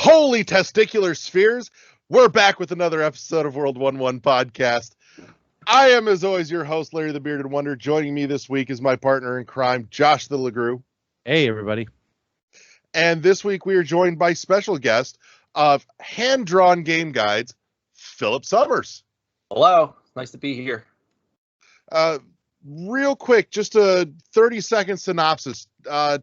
Holy testicular spheres! We're back with another episode of World 1-1 Podcast. I am, as always, your host, Larry the Bearded Wonder. Joining me this week is my partner in crime, Josh the LeGrew. Hey, everybody. And this week we are joined by special guest of hand-drawn game guides, Philip Summers. Hello. Nice to be here. Real quick, just a 30-second synopsis.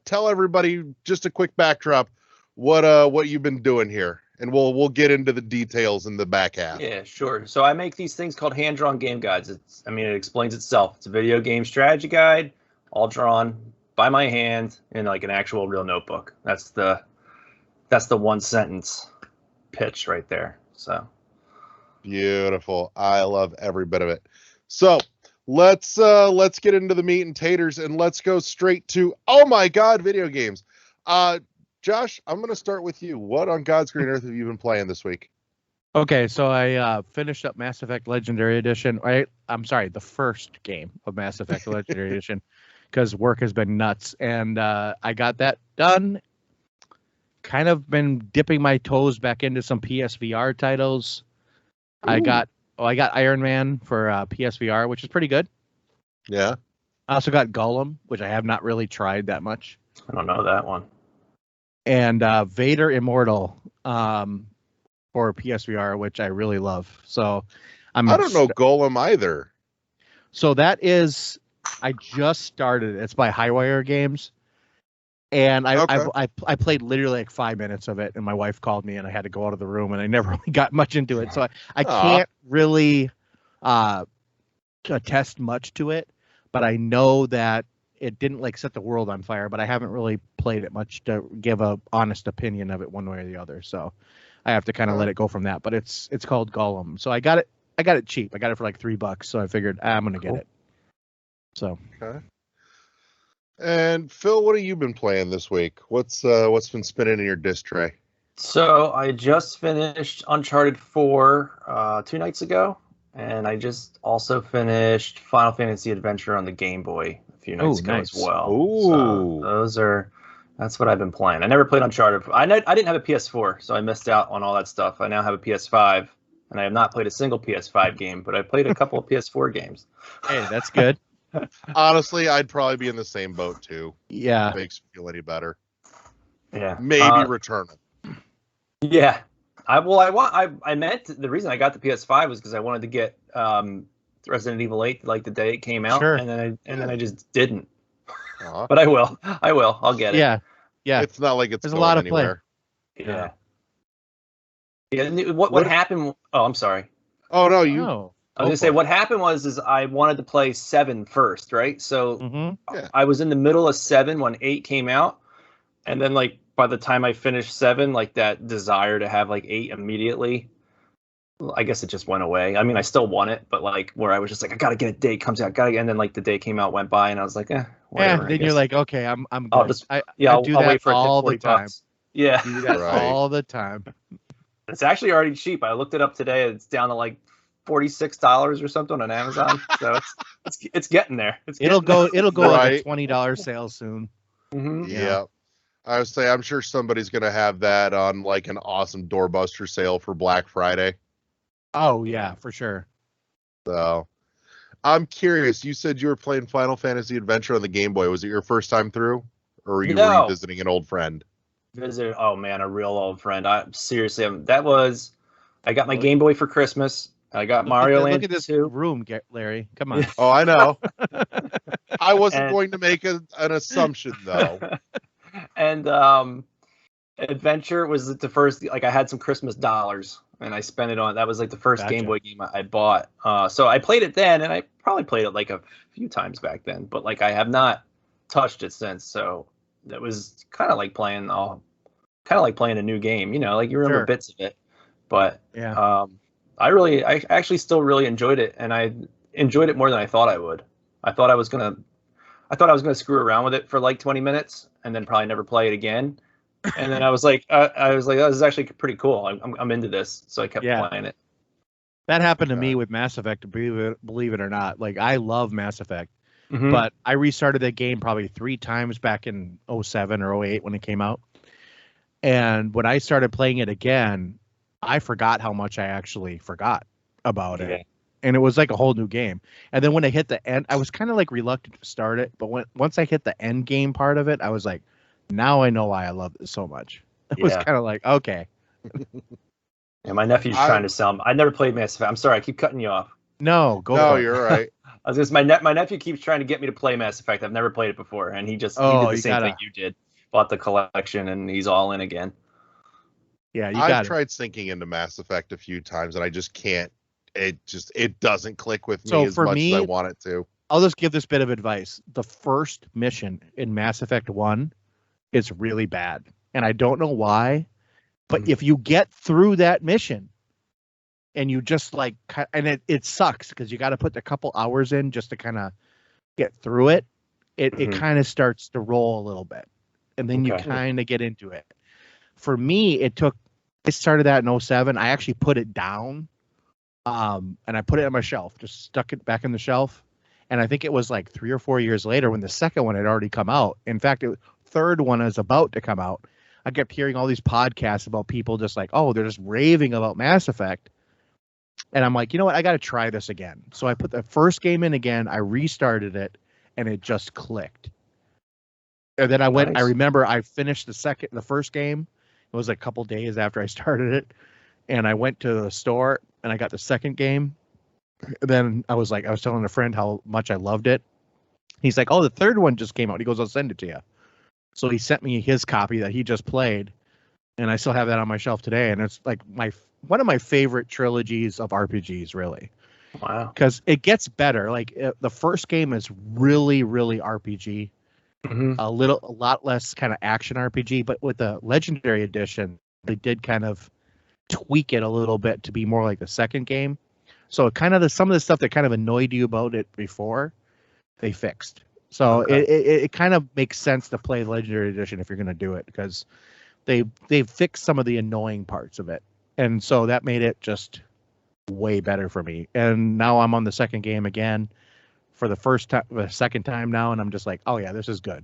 Tell everybody just a quick backdrop what you've been doing here, and we'll get into the details in the back half. Yeah, sure. So I make these things called hand-drawn game guides. It explains itself. It's a video game strategy guide, all drawn by my hand in like an actual real notebook. That's the one sentence pitch right there. So beautiful. I love every bit of it. So let's get into the meat and taters, and let's go straight to, oh my God, video games. Josh, I'm going to start with you. What on God's green earth have you been playing this week? Okay, so I finished up Mass Effect Legendary Edition. I'm sorry, the first game of Mass Effect Legendary Edition, because work has been nuts, and I got that done. Kind of been dipping my toes back into some PSVR titles. Ooh. I got Iron Man for PSVR, which is pretty good. Yeah. I also got Gollum, which I have not really tried that much. I don't know that one. And Vader Immortal for PSVR, which I really love. So I don't know Golem either. So that is, I just started. It's by Highwire Games, and I played literally like 5 minutes of it, and my wife called me, and I had to go out of the room, and I never really got much into it. So I can't really attest much to it, but I know that it didn't like set the world on fire, but I haven't really played it much to give a honest opinion of it one way or the other. So I have to kind of let it go from that. But it's called Gollum. So I got it cheap. I got it for like $3. So I figured I'm gonna get it. So okay. And Phil, what have you been playing this week? What's been spinning in your disc tray? So I just finished Uncharted 4 2 nights ago, and I just also finished Final Fantasy Adventure on the Game Boy a few nights ago as well. Ooh. So that's what I've been playing. I never played Uncharted. I didn't have a PS4, so I missed out on all that stuff. I now have a PS5, and I have not played a single PS5 game, but I played a couple of PS4 games. Hey, that's good. Honestly, I'd probably be in the same boat too. Yeah. If it makes me feel any better. Yeah. Maybe Returnal. Yeah. I meant the reason I got the PS5 was because I wanted to get Resident Evil 8 like the day it came out, sure. and then I just didn't. But I will. I'll get it. Yeah. Yeah. It's not like there's a lot of anywhere. Play. Yeah. Yeah. And what happened? Oh, I'm sorry. Oh no, you. Oh. I was gonna say what happened was I wanted to play 7 first, right? So I was in the middle of 7 when 8 came out, and then like by the time I finished 7, like that desire to have like 8 immediately, I guess it just went away. I mean, I still want it, but like where I was just like, I gotta get a day comes out, and then like the day came out, went by, and I was like, whatever. Yeah, then you're like, okay, I'm good. I'll just I'll wait for it all to the time. $40. Yeah, do that all the time. It's actually already cheap. I looked it up today. It's down to like $46 or something on Amazon. So it's getting there. It'll go like a $20 sale soon. Mm-hmm. Yeah. I would say I'm sure somebody's gonna have that on like an awesome doorbuster sale for Black Friday. Oh yeah, for sure. So I'm curious. You said you were playing Final Fantasy Adventure on the Game Boy. Was it your first time through, or were you revisiting an old friend? Oh man, a real old friend. I got my Game Boy for Christmas. I got Mario Land 2. Look at this room, Larry. Come on. Oh, I know. I wasn't going to make an assumption though. And Adventure was the first. Like I had some Christmas dollars, and I spent it on. That was like the first Game Boy game I bought. So I played it then, and I probably played it like a few times back then. But like I have not touched it since. So it was kind of like playing a new game. You know, like you remember bits of it. But yeah. I actually still really enjoyed it, and I enjoyed it more than I thought I would. I thought I was gonna screw around with it for like 20 minutes and then probably never play it again. And then I was like, oh, this is actually pretty cool. I'm into this, so I kept playing it. That happened to me with Mass Effect. Believe it or not, like I love Mass Effect, Mm-hmm. But I restarted that game probably 3 times back in 07 or 08 when it came out. And when I started playing it again, I forgot how much I actually forgot about it. And it was like a whole new game. And then when I hit the end, I was kind of like reluctant to start it. But once I hit the end game part of it, I was like, now I know why I love this so much. It was kind of like, okay. And my nephew's trying to sell him. I never played Mass Effect. I'm sorry, I keep cutting you off. No, go for it. No, you're right. I was just my nephew keeps trying to get me to play Mass Effect. I've never played it before, and he did the same thing you did. Bought the collection, and he's all in again. Yeah, I've tried sinking into Mass Effect a few times, and I just can't. It doesn't click with me as much as I want it to. I'll just give this bit of advice. The first mission in Mass Effect 1 is really bad, and I don't know why, but if you get through that mission and you just like, and it sucks because you got to put a couple hours in just to kind of get through it. It kind of starts to roll a little bit, and then you kind of get into it. For me, I started that in 2007. I actually put it down, and I put it on my shelf, just stuck it back in the shelf. And I think it was like 3 or 4 years later when the second one had already come out. In fact, the third one is about to come out. I kept hearing all these podcasts about people just like, oh, they're just raving about Mass Effect. And I'm like, you know what? I got to try this again. So I put the first game in again. I restarted it, and it just clicked. And then I went. I remember I finished the first game. It was a couple days after I started it, and I went to the store and I got the second game. Then I was telling a friend how much I loved it. He's like, "Oh, the third one just came out." He goes, "I'll send it to you." So he sent me his copy that he just played, and I still have that on my shelf today. And it's like one of my favorite trilogies of RPGs, really. Wow. Because it gets better. Like the first game is really, really RPG. A lot less kind of action RPG, but with the Legendary Edition, they did kind of tweak it a little bit to be more like the second game. So kind of some of the stuff that kind of annoyed you about it before, they fixed. So it kind of makes sense to play Legendary Edition if you're going to do it, because they fixed some of the annoying parts of it, and so that made it just way better for me. And now I'm on the second game again for the second time now, and I'm just like, oh yeah, this is good.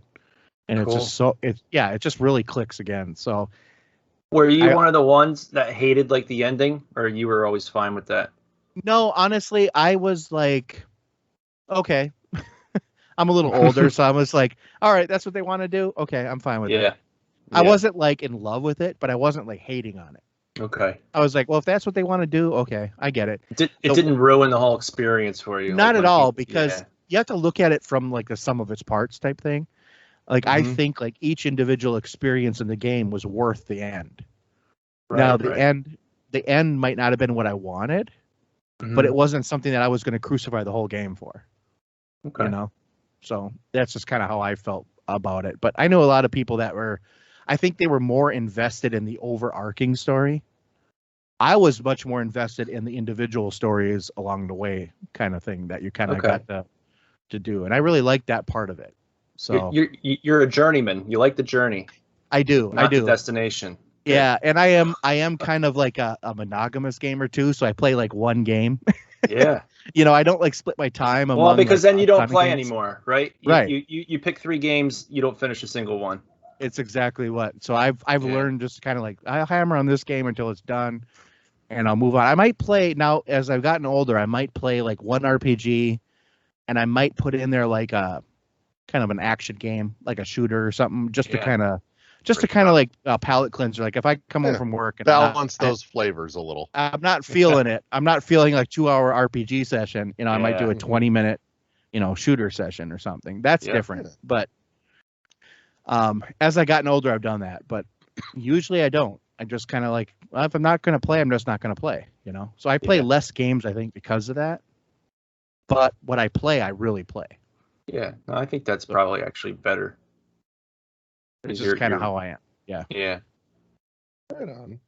And it's just it just really clicks again. So were you one of the ones that hated like the ending, or you were always fine with that? No, honestly, I was like, okay. I'm a little older, so I was like, all right, that's what they want to do. Okay, I'm fine with it. I wasn't like in love with it, but I wasn't like hating on it. Okay. I was like, well, if that's what they want to do, okay, I get it. It didn't ruin the whole experience for you. Not at all, because you have to look at it from like the sum of its parts type thing. Like I think like each individual experience in the game was worth the end. Right, now the end might not have been what I wanted, but it wasn't something that I was going to crucify the whole game for. Okay. You know, so that's just kind of how I felt about it. But I know a lot of people that I think they were more invested in the overarching story. I was much more invested in the individual stories along the way, kind of thing that you kind of got to do, and I really liked that part of it. So you're a journeyman. You like the journey. I do. Not the destination. Yeah, and I am kind of like a monogamous gamer too, so I play like one game. Yeah. You know, I don't like split my time. Well, because then you don't play anymore, right? Right. You pick 3 games, you don't finish a single one. It's exactly what. So I've learned just kind of like I'll hammer on this game until it's done, and I'll move on. I might play now as I've gotten older. I might play like one RPG, and I might put in there like a kind of an action game, like a shooter or something, just to kind of like a palate cleanser. Like if I come home from work and balance those flavors a little. I'm not feeling it. I'm not feeling like 2-hour RPG session. You know, I might do a 20-minute, shooter session or something. That's different. But as I gotten older, I've done that. But usually I don't. I just kind of like, well, if I'm not going to play, I'm just not going to play. So I play less games, I think, because of that. But what I play, I really play. Yeah, no, I think that's probably actually better. It's just kind of how I am. Yeah. Yeah. Right on.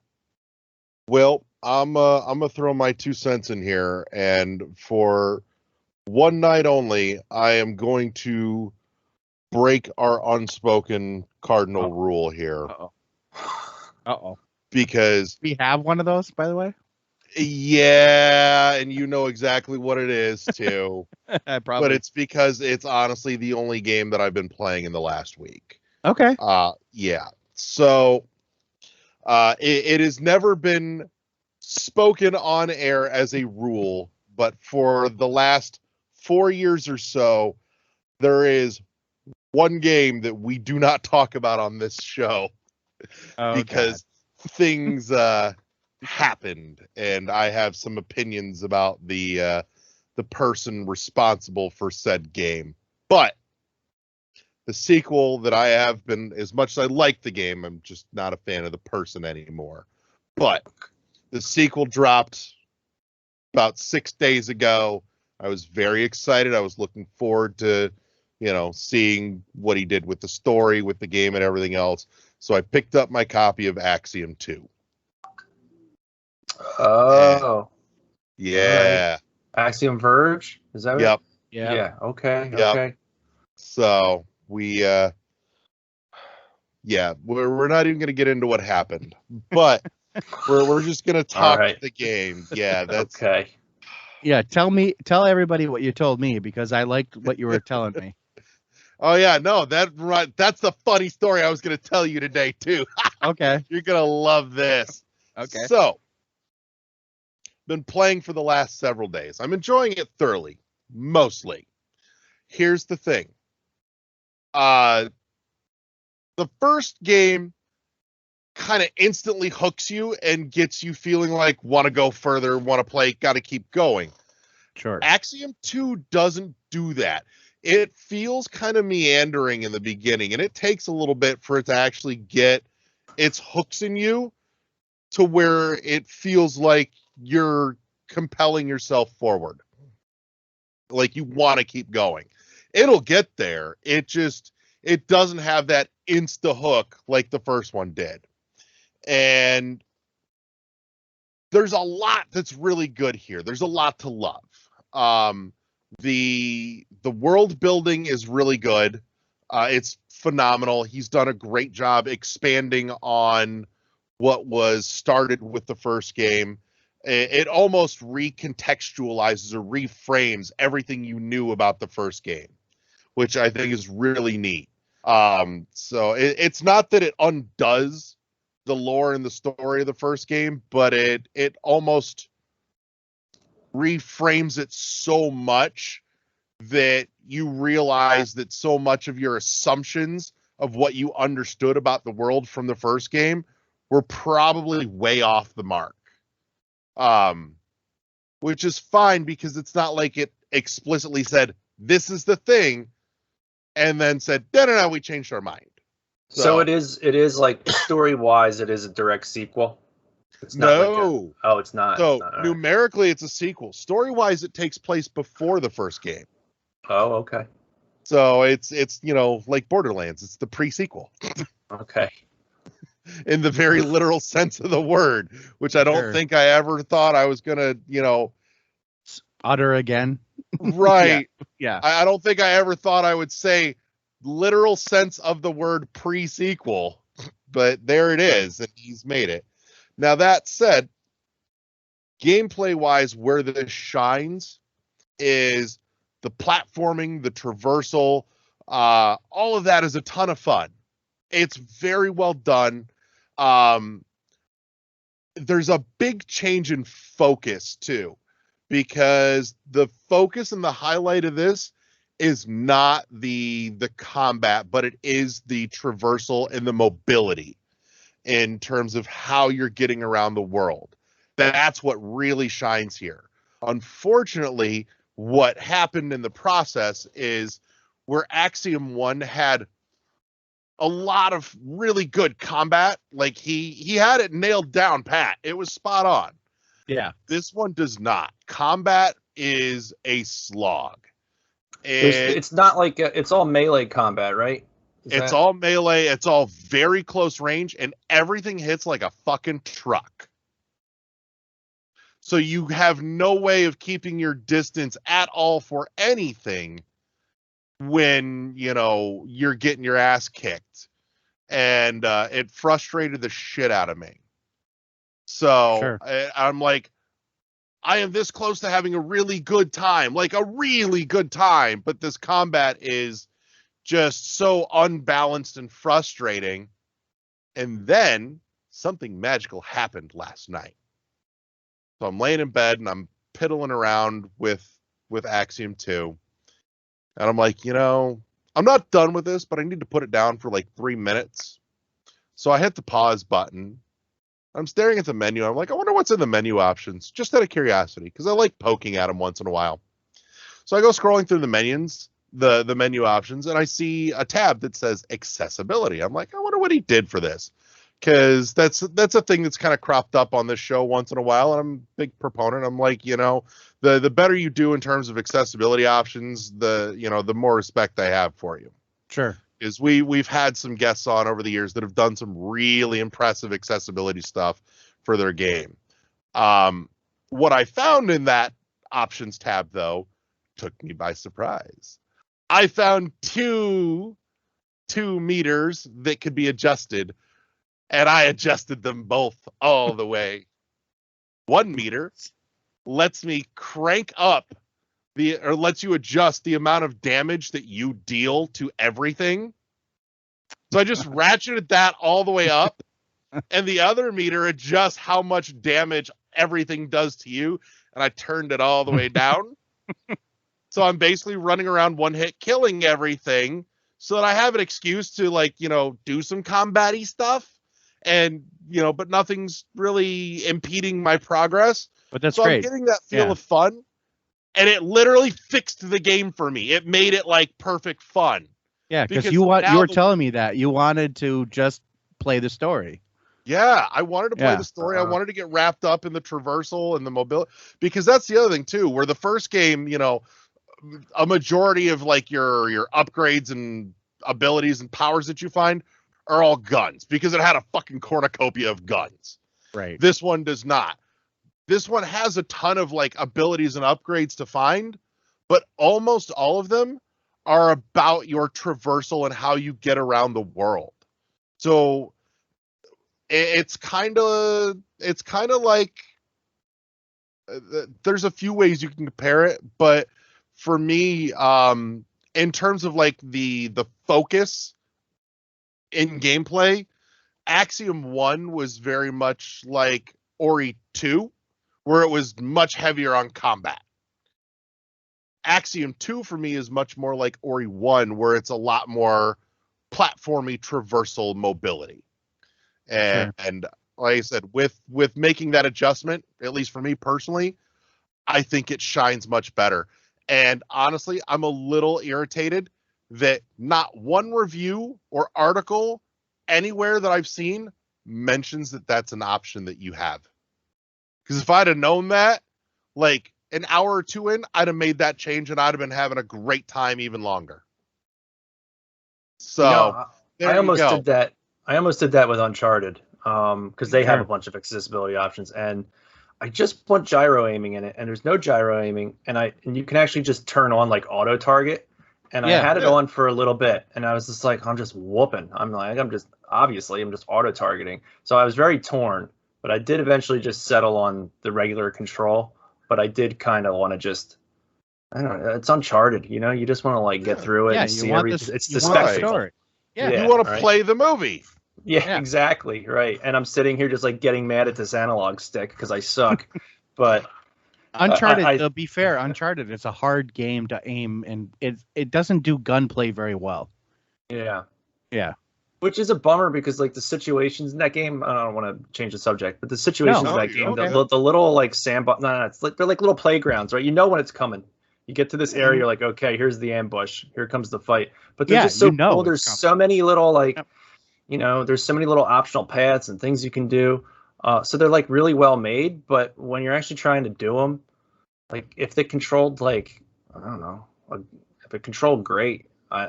Well, I'm gonna throw my 2 cents in here, and for one night only, I am going to break our unspoken cardinal rule here. Uh-oh. Because we have one of those, by the way. Yeah, and you know exactly what it is too. Probably. But it's because it's honestly the only game that I've been playing in the last week. Okay. Yeah. So It has never been spoken on air as a rule, but for the last 4 years or so, there is one game that we do not talk about on this show because things happened, and I have some opinions about the person responsible for said game. But the sequel that I have been, as much as I like the game, I'm just not a fan of the person anymore. But the sequel dropped about 6 days ago. I was very excited. I was looking forward to, seeing what he did with the story, with the game, and everything else. So I picked up my copy of Axiom 2. Oh. Yeah. Right. Axiom Verge? Is that Yep. it? Yeah. Okay. Yep. Okay. So we're not even going to get into what happened, but we're just going to talk the game. Yeah, that's okay. Yeah, tell everybody what you told me, because I liked what you were telling me. Oh yeah, no, that's the funny story I was going to tell you today too. Okay. You're going to love this. Okay. So, been playing for the last several days. I'm enjoying it thoroughly, mostly. Here's the thing. The first game kind of instantly hooks you and gets you feeling like want to go further, want to play, got to keep going. Sure. Axiom 2 doesn't do that. It feels kind of meandering in the beginning, and it takes a little bit for it to actually get its hooks in you to where it feels like you're compelling yourself forward. Like you want to keep going. It'll get there. It doesn't have that insta hook like the first one did. And there's a lot that's really good here. There's a lot to love. The world building is really good. It's phenomenal. He's done a great job expanding on what was started with the first game. It almost recontextualizes or reframes everything you knew about the first game, which I think is really neat. So it's not that it undoes the lore and the story of the first game, but it almost reframes it so much that you realize that so much of your assumptions of what you understood about the world from the first game were probably way off the mark. Which is fine because it's not like it explicitly said, this is the thing, and then said, no, we changed our mind. So it is like story-wise, it is a direct sequel. It's not it's not. So it's not, numerically, right. It's a sequel. Story-wise, it takes place before the first game. Oh, okay. So it's like Borderlands. It's the pre-sequel. Okay. In the very literal sense of the word, which I don't think I ever thought I was gonna, utter again. Right. Yeah. I don't think I ever thought I would say literal sense of the word pre-sequel, but there it is, and he's made it. Now that said, gameplay wise, where this shines is the platforming, the traversal, all of that is a ton of fun. It's very well done. There's a big change in focus too, because the focus and the highlight of this is not the combat, but it is the traversal and the mobility in terms of how you're getting around the world. That's what really shines here. Unfortunately, what happened in the process is where Axiom 1 had a lot of really good combat. Like he had it nailed down pat. It was spot on. Yeah. This one does not. Combat is a slog. It's not like it's all melee combat, right? It's all melee. It's all very close range, and everything hits like a fucking truck. So you have no way of keeping your distance at all for anything when, you're getting your ass kicked. And it frustrated the shit out of me. So sure. I'm like, I am this close to having a really good time, like a really good time, but this combat is just so unbalanced and frustrating. And then something magical happened last night. So I'm laying in bed and I'm piddling around with Axiom 2. And I'm like, I'm not done with this, but I need to put it down for like 3 minutes. So I hit the pause button. I'm staring at the menu. I'm like, I wonder what's in the menu options, just out of curiosity, because I like poking at them once in a while. So I go scrolling through the menu options, and I see a tab that says accessibility. I'm like, I wonder what he did for this, because that's a thing that's kind of cropped up on this show once in a while, and I'm a big proponent. I'm like, the better you do in terms of accessibility options, the more respect I have for you. Sure. Is we've had some guests on over the years that have done some really impressive accessibility stuff for their game. What I found in that options tab, though, took me by surprise. I found two meters that could be adjusted, and I adjusted them both all the way. 1 meter lets me crank up lets you adjust the amount of damage that you deal to everything. So I just ratcheted that all the way up, and the other meter adjusts how much damage everything does to you, and I turned it all the way down. So I'm basically running around one hit killing everything so that I have an excuse to do some combat-y stuff, and but nothing's really impeding my progress. But that's so great. I'm getting that feel of fun. And it literally fixed the game for me. It made it like perfect fun. Yeah, because you were telling me that you wanted to just play the story. Yeah, I wanted to play the story. I wanted to get wrapped up in the traversal and the mobility, because that's the other thing too, where the first game, a majority of like your upgrades and abilities and powers that you find are all guns, because it had a fucking cornucopia of guns. Right. This one does not. This one has a ton of like abilities and upgrades to find, but almost all of them are about your traversal and how you get around the world. So it's kind of like there's a few ways you can compare it, but for me, in terms of like the focus in gameplay, Axiom 1 was very much like Ori 2, where it was much heavier on combat. Axiom 2 for me is much more like Ori 1, where it's a lot more platformy traversal mobility. And like I said, with making that adjustment, at least for me personally, I think it shines much better. And honestly, I'm a little irritated that not one review or article anywhere that I've seen mentions that that's an option that you have. Because if I'd have known that, like an hour or two in, I'd have made that change and I'd have been having a great time even longer. So I almost did that. I almost did that with Uncharted, because they have a bunch of accessibility options, and I just want gyro aiming in it, and there's no gyro aiming, and you can actually just turn on like auto target, and I had it on for a little bit, and I was just like, I'm just whooping. I'm just auto targeting. So I was very torn. But I did eventually just settle on the regular control. But I did kind of want to just, I don't know, it's Uncharted, you just want to like get through it and see everything. It's the spectacle. Yeah, you want to play the movie. Yeah, exactly, right. And I'm sitting here just like getting mad at this analog stick because I suck. But Uncharted, to be fair, Uncharted is a hard game to aim, and it doesn't do gunplay very well. Yeah. Yeah. Which is a bummer, because like the situations in that game, I don't want to change the subject, but the situations in that game, the little like sandbox, it's like they're like little playgrounds, right? You know when it's coming. You get to this area, you're like, okay, here's the ambush, here comes the fight. But they're just so cool. There's so many little like, there's so many little optional paths and things you can do. So they're like really well made, but when you're actually trying to do them, like if they controlled like, I don't know, if it controlled great.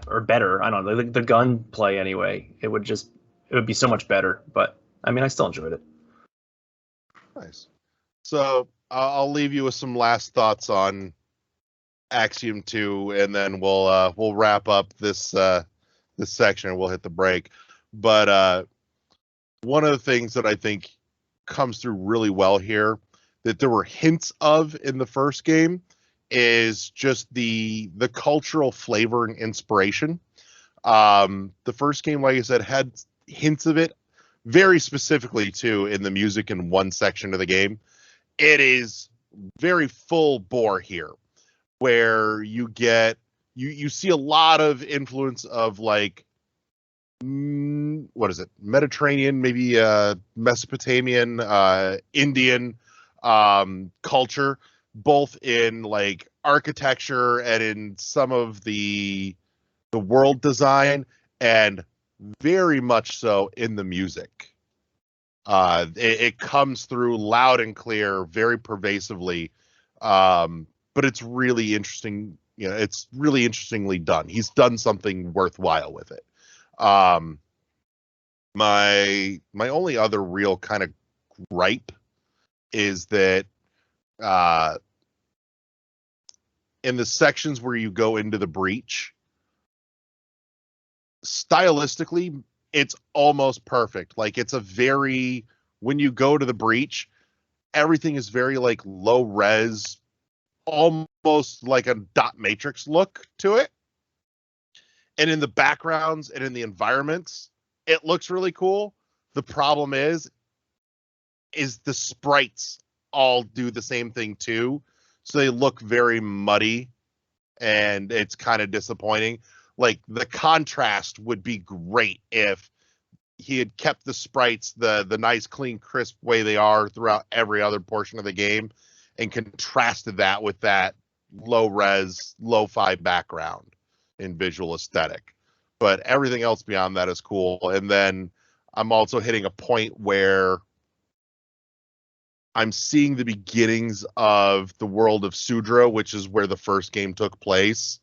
Or better, I don't know, the gun play anyway, it would be so much better. But I mean, I still enjoyed it. Nice. So I'll leave you with some last thoughts on Axiom 2, and then we'll wrap up this section and we'll hit the break. But one of the things that I think comes through really well here, that there were hints of in the first game, is just the cultural flavor and inspiration. The first game, like I said, had hints of it, very specifically too in the music in one section of the game. It is very full bore here, where you get you see a lot of influence of like what is it, Mediterranean, maybe Mesopotamian, Indian culture, both in like architecture and in some of the world design, and very much so in the music. It comes through loud and clear, very pervasively, but it's really interesting. It's really interestingly done. He's done something worthwhile with it. My only other real kind of gripe is that in the sections where you go into the breach, stylistically, it's almost perfect. Like, it's a very, when you go to the breach, everything is very like low res, almost like a dot matrix look to it. And in the backgrounds and in the environments, it looks really cool. The problem is the sprites all do the same thing too. So they look very muddy, and it's kind of disappointing. Like, the contrast would be great if he had kept the sprites the nice, clean, crisp way they are throughout every other portion of the game, and contrasted that with that low res, lo-fi background in visual aesthetic. But everything else beyond that is cool. And then I'm also hitting a point where I'm seeing the beginnings of the world of Sudra, which is where the first game took place.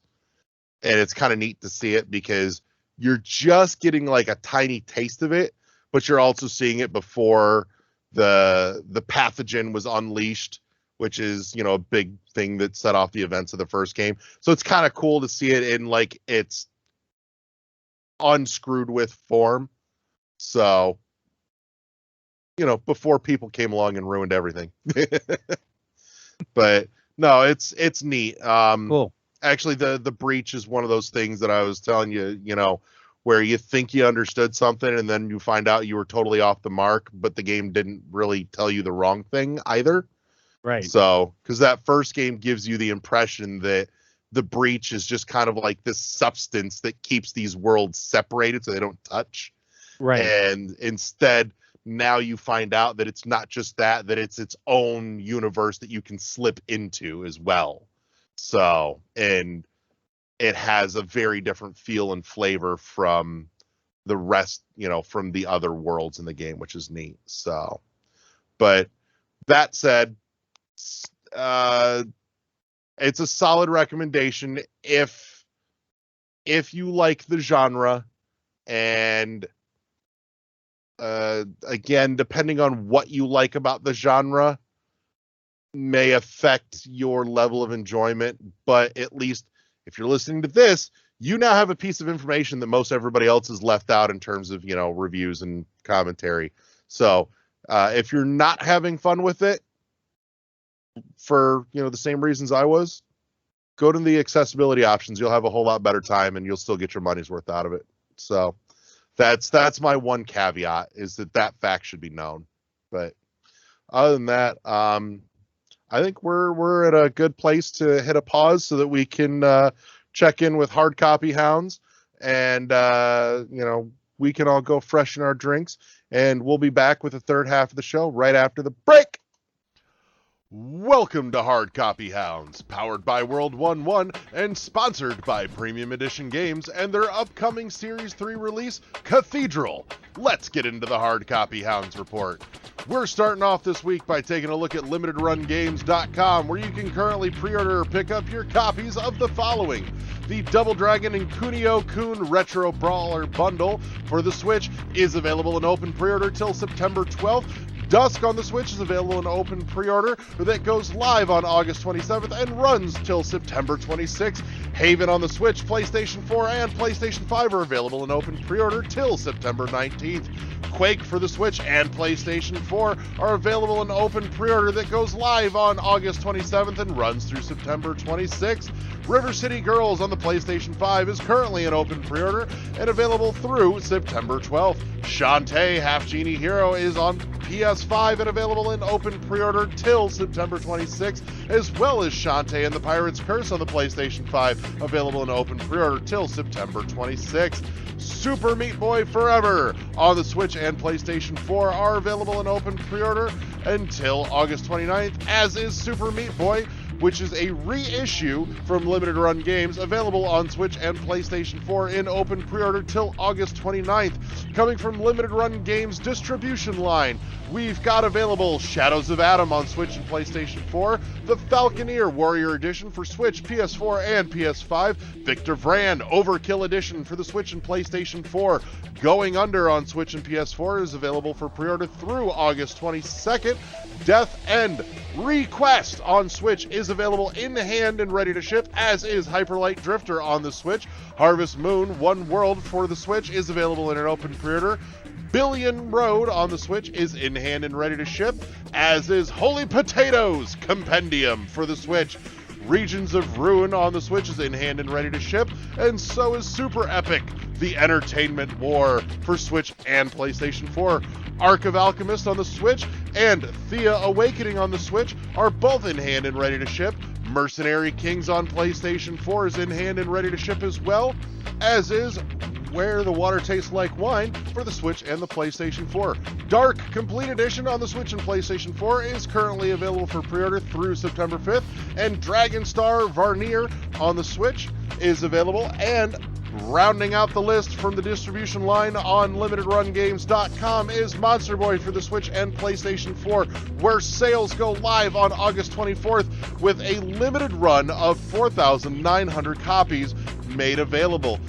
And it's kind of neat to see it, because you're just getting like a tiny taste of it, but you're also seeing it before the pathogen was unleashed, which is, a big thing that set off the events of the first game. So it's kind of cool to see it in like its unscrewed with form. So, before people came along and ruined everything. But no, it's neat. Cool. Actually, the breach is one of those things that I was telling you, where you think you understood something and then you find out you were totally off the mark, but the game didn't really tell you the wrong thing either. Right. So, because that first game gives you the impression that the breach is just kind of like this substance that keeps these worlds separated so they don't touch. Right. And instead, now you find out that it's not just that it's its own universe that you can slip into as well. So, and it has a very different feel and flavor from the rest, from the other worlds in the game, which is neat. So, but that said, it's a solid recommendation if you like the genre, and again, depending on what you like about the genre may affect your level of enjoyment, but at least if you're listening to this, you now have a piece of information that most everybody else has left out in terms of, reviews and commentary. So if you're not having fun with it for, the same reasons I was, go to the accessibility options. You'll have a whole lot better time, and you'll still get your money's worth out of it. So that's my one caveat, is that fact should be known. But other than that, I think we're at a good place to hit a pause so that we can check in with Hard Copy Hounds, and we can all go freshen our drinks, and we'll be back with the third half of the show right after the break. Welcome to Hard Copy Hounds, powered by World 1-1 and sponsored by Premium Edition Games and their upcoming Series 3 release, Cathedral. Let's get into the Hard Copy Hounds report. We're starting off this week by taking a look at limitedrungames.com, where you can currently pre-order or pick up your copies of the following: the Double Dragon and Kunio-kun Retro Brawler Bundle for the Switch is available in open pre-order till September 12th. Dusk on the Switch is available in open pre-order that goes live on August 27th and runs till September 26th. Haven on the Switch, PlayStation 4, and PlayStation 5 are available in open pre-order till September 19th. Quake for the Switch and PlayStation 4 are available in open pre-order that goes live on August 27th and runs through September 26th. River City Girls on the PlayStation 5 is currently in open pre-order and available through September 12th. Shantae Half Genie Hero is on PS5 and available in open pre-order till September 26th, as well as Shantae and the Pirate's Curse on the PlayStation 5, available in open pre-order till September 26th. Super Meat Boy Forever on the Switch and PlayStation 4 are available in open pre-order until August 29th, as is Super Meat Boy, which is a reissue from Limited Run Games, available on Switch and PlayStation 4 in open pre-order till August 29th. Coming from Limited Run Games distribution line, we've got available Shadows of Adam on Switch and PlayStation 4, the Falconeer Warrior Edition for Switch, PS4, and PS5, Victor Vran Overkill Edition for the Switch and PlayStation 4, Going Under on Switch and PS4 is available for pre-order through August 22nd. Death End Request on Switch is available in hand and ready to ship, as is Hyperlight Drifter on the Switch. Harvest Moon One World for the Switch is available in an open pre-order. Billion Road on the Switch is in hand and ready to ship, as is Holy Potatoes Compendium for the Switch. Regions of Ruin on the Switch is in hand and ready to ship, and so is Super Epic The Entertainment War for Switch and PlayStation 4. Arc of Alchemist on the Switch and Thea Awakening on the Switch are both in hand and ready to ship. Mercenary Kings on PlayStation 4 is in hand and ready to ship as well, as is Where the Water Tastes Like Wine for the Switch and the PlayStation 4. Dark Complete Edition on the Switch and PlayStation 4 is currently available for pre-order through September 5th, and Dragon Star Varnier on the Switch is available. And rounding out the list from the distribution line on limitedrungames.com is Monsterboy for the Switch and PlayStation 4, where sales go live on August 24th with a limited run of 4,900 copies made available.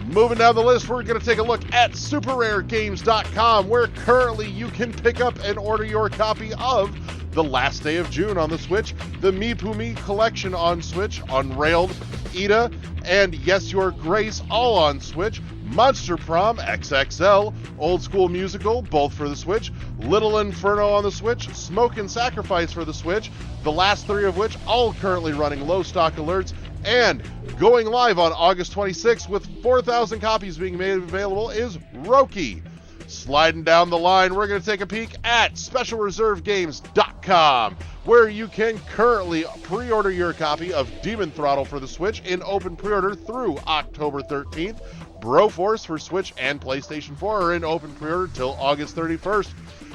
Moving down the list, we're going to take a look at superraregames.com, where currently you can pick up and order your copy of The Last Day of June on the Switch, the Mipumi Collection on Switch, Unrailed, Ida, and Yes Your Grace all on Switch, Monster Prom XXL, Old School Musical, both for the Switch, Little Inferno on the Switch, Smoke and Sacrifice for the Switch, the last three of which all currently running low stock alerts, and going live on August 26th with 4,000 copies being made available is Roki. Sliding down the line, we're going to take a peek at SpecialReserveGames.com, where you can currently pre-order your copy of Demon Throttle for the Switch in open pre-order through October 13th. Broforce for Switch and PlayStation 4 are in open pre-order till August 31st.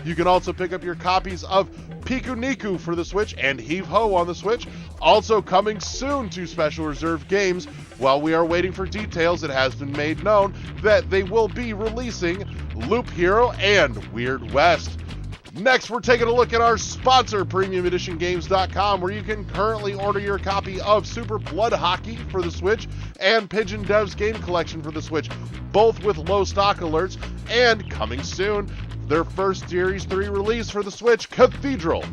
You can also pick up your copies of Piku Niku for the Switch and Heave Ho on the Switch. Also coming soon to Special Reserve Games. While we are waiting for details, it has been made known that they will be releasing Loop Hero and Weird West. Next, we're taking a look at our sponsor, PremiumEditionGames.com, where you can currently order your copy of Super Blood Hockey for the Switch and Pigeon Dev's Game Collection for the Switch, both with low stock alerts, and coming soon, their first Series 3 release for the Switch, Cathedral.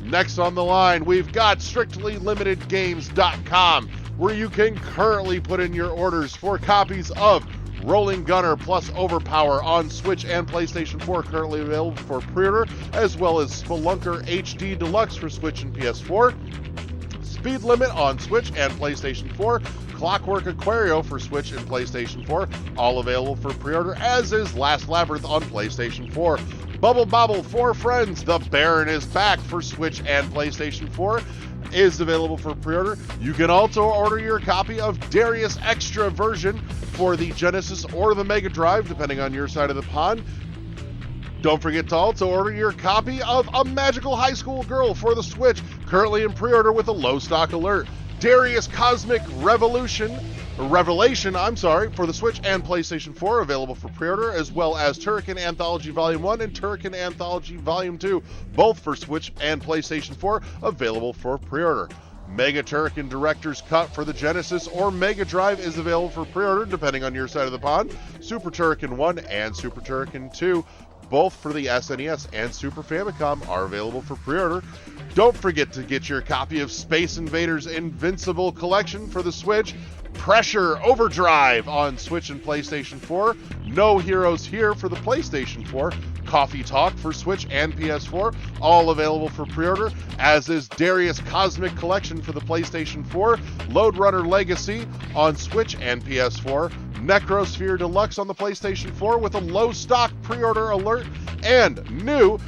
Next on the line, we've got StrictlyLimitedGames.com, where you can currently put in your orders for copies of Rolling Gunner plus Overpower on Switch and PlayStation 4, currently available for pre-order, as well as Spelunker HD Deluxe for Switch and PS4, Speed Limit on Switch and PlayStation 4, Clockwork Aquario for Switch and PlayStation 4, all available for pre-order, as is Last Labyrinth on PlayStation 4. Bubble Bobble for Friends, The Baron is Back for Switch and PlayStation 4, is available for pre-order. You can also order your copy of Darius Extra version for the Genesis or the Mega Drive, depending on your side of the pond. Don't forget to also order your copy of A Magical High School Girl for the Switch, currently in pre-order with a low stock alert. Darius Cosmic Revelation for the Switch and PlayStation 4, available for pre-order, as well as Turrican Anthology Volume 1 and Turrican Anthology Volume 2, both for Switch and PlayStation 4, available for pre-order. Mega Turrican Director's Cut for the Genesis or Mega Drive is available for pre-order, depending on your side of the pond. Super Turrican 1 and Super Turrican 2, both for the SNES and Super Famicom, are available for pre-order. Don't forget to get your copy of Space Invaders Invincible Collection for the Switch, Pressure Overdrive on Switch and PlayStation 4, No Heroes Here for the PlayStation 4, Coffee Talk for Switch and PS4, all available for pre-order, as is Darius Cosmic Collection for the PlayStation 4, Lode Runner Legacy on Switch and PS4, Necrosphere Deluxe on the PlayStation 4 with a low stock pre-order alert, and new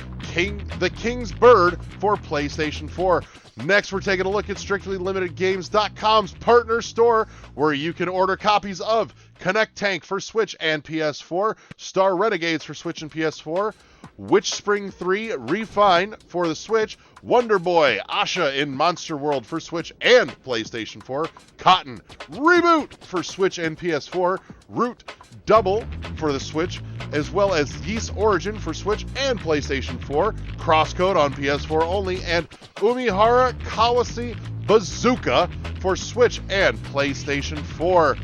The King's Bird for PlayStation 4. Next, we're taking a look at StrictlyLimitedGames.com's partner store, where you can order copies of Connect Tank for Switch and PS4, Star Renegades for Switch and PS4, Witch Spring 3 Refine for the Switch, Wonder Boy Asha in Monster World for Switch and PlayStation 4, Cotton Reboot for Switch and PS4, Root Double for the Switch, as well as Yeast Origin for Switch and PlayStation 4, Crosscode on PS4 only, and Umihara Kawase Bazooka for Switch and PlayStation 4.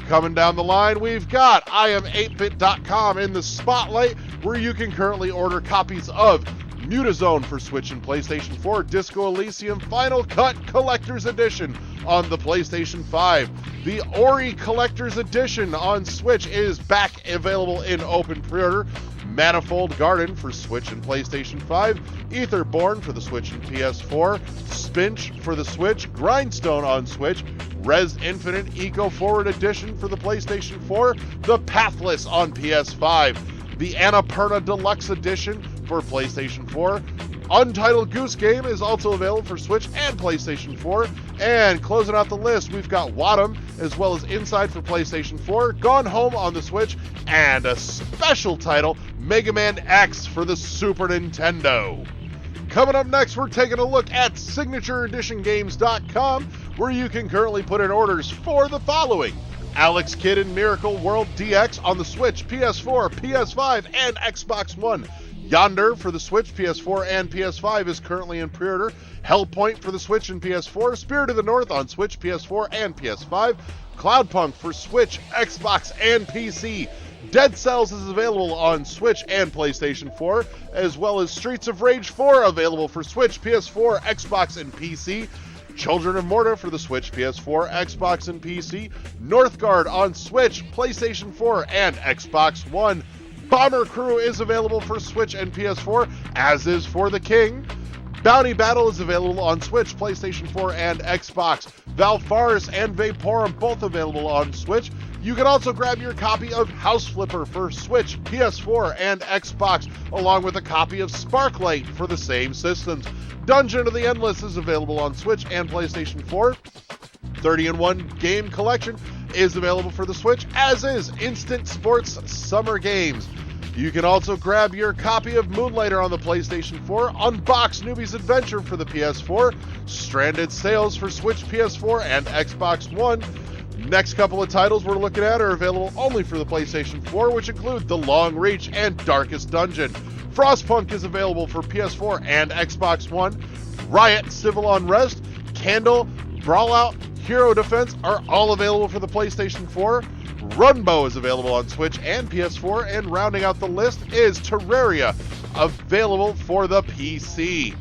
Coming down the line, we've got Iam8bit.com in the spotlight, where you can currently order copies of Mutazone for Switch and PlayStation 4, Disco Elysium Final Cut Collector's Edition on the PlayStation 5. The Ori Collector's Edition on Switch is back available in open pre-order. Manifold Garden for Switch and PlayStation 5, Etherborn for the Switch and PS4, Spinch for the Switch, Grindstone on Switch, Res Infinite Eco Forward Edition for the PlayStation 4, The Pathless on PS5, the Annapurna Deluxe Edition for PlayStation 4, Untitled Goose Game is also available for Switch and PlayStation 4. And closing out the list, we've got Wadham, as well as Inside for PlayStation 4, Gone Home on the Switch, and a special title, Mega Man X for the Super Nintendo. Coming up next, we're taking a look at SignatureEditionGames.com, where you can currently put in orders for the following: Alex Kidd in Miracle World DX on the Switch, PS4, PS5, and Xbox One. Yonder for the Switch, PS4, and PS5 is currently in pre-order. Hellpoint for the Switch and PS4. Spirit of the North on Switch, PS4, and PS5. Cloudpunk for Switch, Xbox, and PC. Dead Cells is available on Switch and PlayStation 4, as well as Streets of Rage 4 available for Switch, PS4, Xbox, and PC. Children of Morta for the Switch, PS4, Xbox, and PC. Northgard on Switch, PlayStation 4, and Xbox One. Bomber Crew is available for Switch and PS4, as is For the King. Bounty Battle is available on Switch, PlayStation 4, and Xbox. Valfaris and Vaporum both available on Switch. You can also grab your copy of House Flipper for Switch, PS4, and Xbox, along with a copy of Sparklight for the same systems. Dungeon of the Endless is available on Switch and PlayStation 4. 30-in-1 Game Collection is available for the Switch, as is Instant Sports Summer Games. You can also grab your copy of Moonlighter on the PlayStation 4, Unbox Newbie's Adventure for the PS4, Stranded Sales for Switch, PS4, and Xbox One. Next couple of titles we're looking at are available only for the PlayStation 4, which include The Long Reach and Darkest Dungeon. Frostpunk is available for PS4 and Xbox One. Riot, Civil Unrest, Candle, Brawlout, Hero Defense are all available for the PlayStation 4. Runbow is available on Switch and PS4, and rounding out the list is Terraria, available for the PC.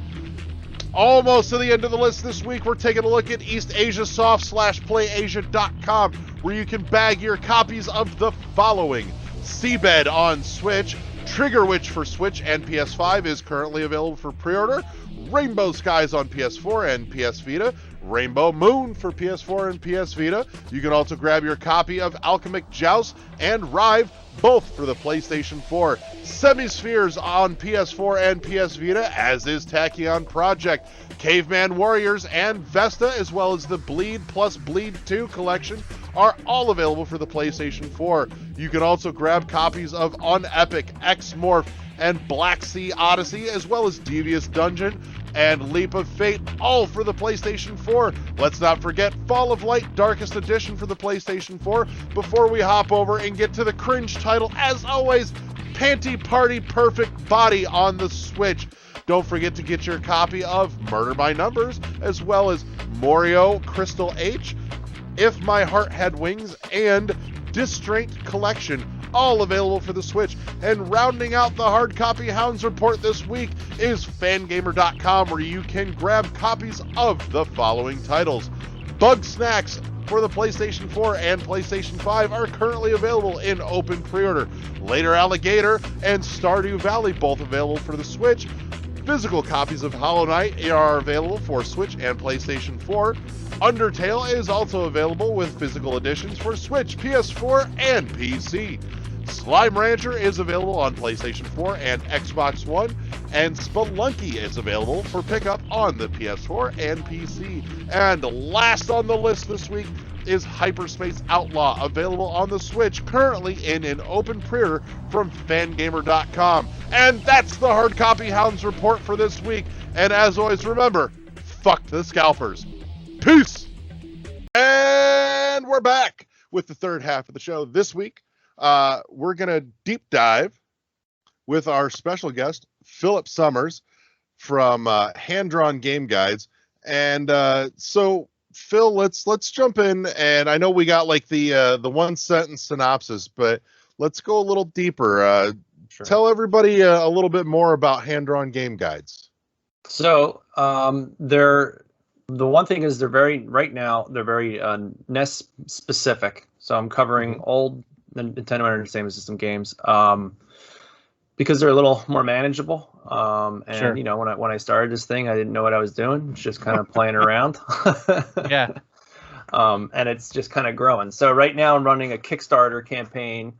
Almost to the end of the list this week, we're taking a look at EastAsiaSoft/PlayAsia.com, where you can bag your copies of the following: Seabed on Switch, Trigger Witch for Switch and PS5 is currently available for pre-order, Rainbow Skies on PS4 and PS Vita, Rainbow Moon for PS4 and PS Vita. You can also grab your copy of Alchemic Joust and Rive, both for the PlayStation 4. Semispheres on PS4 and PS Vita, as is Tachyon Project. Caveman Warriors and Vesta, as well as the Bleed plus Bleed 2 collection, are all available for the PlayStation 4. You can also grab copies of Unepic, X-Morph, and Black Sea Odyssey, as well as Devious Dungeon and Leap of Fate, all for the PlayStation 4. Let's not forget Fall of Light Darkest Edition for the PlayStation 4 before we hop over and get to the cringe title, as always, Panty Party Perfect Body on the Switch. Don't forget to get your copy of Murder by Numbers, as well as Morio Crystal H, If My Heart Had Wings, and Distraint Collection, all available for the Switch. And rounding out the hard copy Hounds report this week is Fangamer.com, where you can grab copies of the following titles. Bug Snacks for the PlayStation 4 and PlayStation 5 are currently available in open pre-order. Later Alligator and Stardew Valley, both available for the Switch. Physical copies of Hollow Knight are available for Switch and PlayStation 4. Undertale is also available with physical editions for Switch, PS4, and PC. Slime Rancher is available on PlayStation 4 and Xbox One, and Spelunky is available for pickup on the PS4 and PC. And last on the list this week is Hyperspace Outlaw, available on the Switch, currently in an open pre-order from Fangamer.com. And that's the Hard Copy Hounds report for this week. And as always, remember, fuck the scalpers. Peace! And we're back with the third half of the show this week. We're going to deep dive with our special guest, Philip Summers from Hand Drawn Game Guides. And so, Phil, let's jump in. And I know we got like the one sentence synopsis, but let's go a little deeper. Sure. Tell everybody a little bit more about Hand Drawn Game Guides. So the one thing is they're very NES specific. So I'm covering old Nintendo Entertainment System games because they're a little more manageable. And Sure. you know, when I started this thing, I didn't know what I was doing. It's just kind of playing around. Yeah. And it's just kind of growing. So right now I'm running a Kickstarter campaign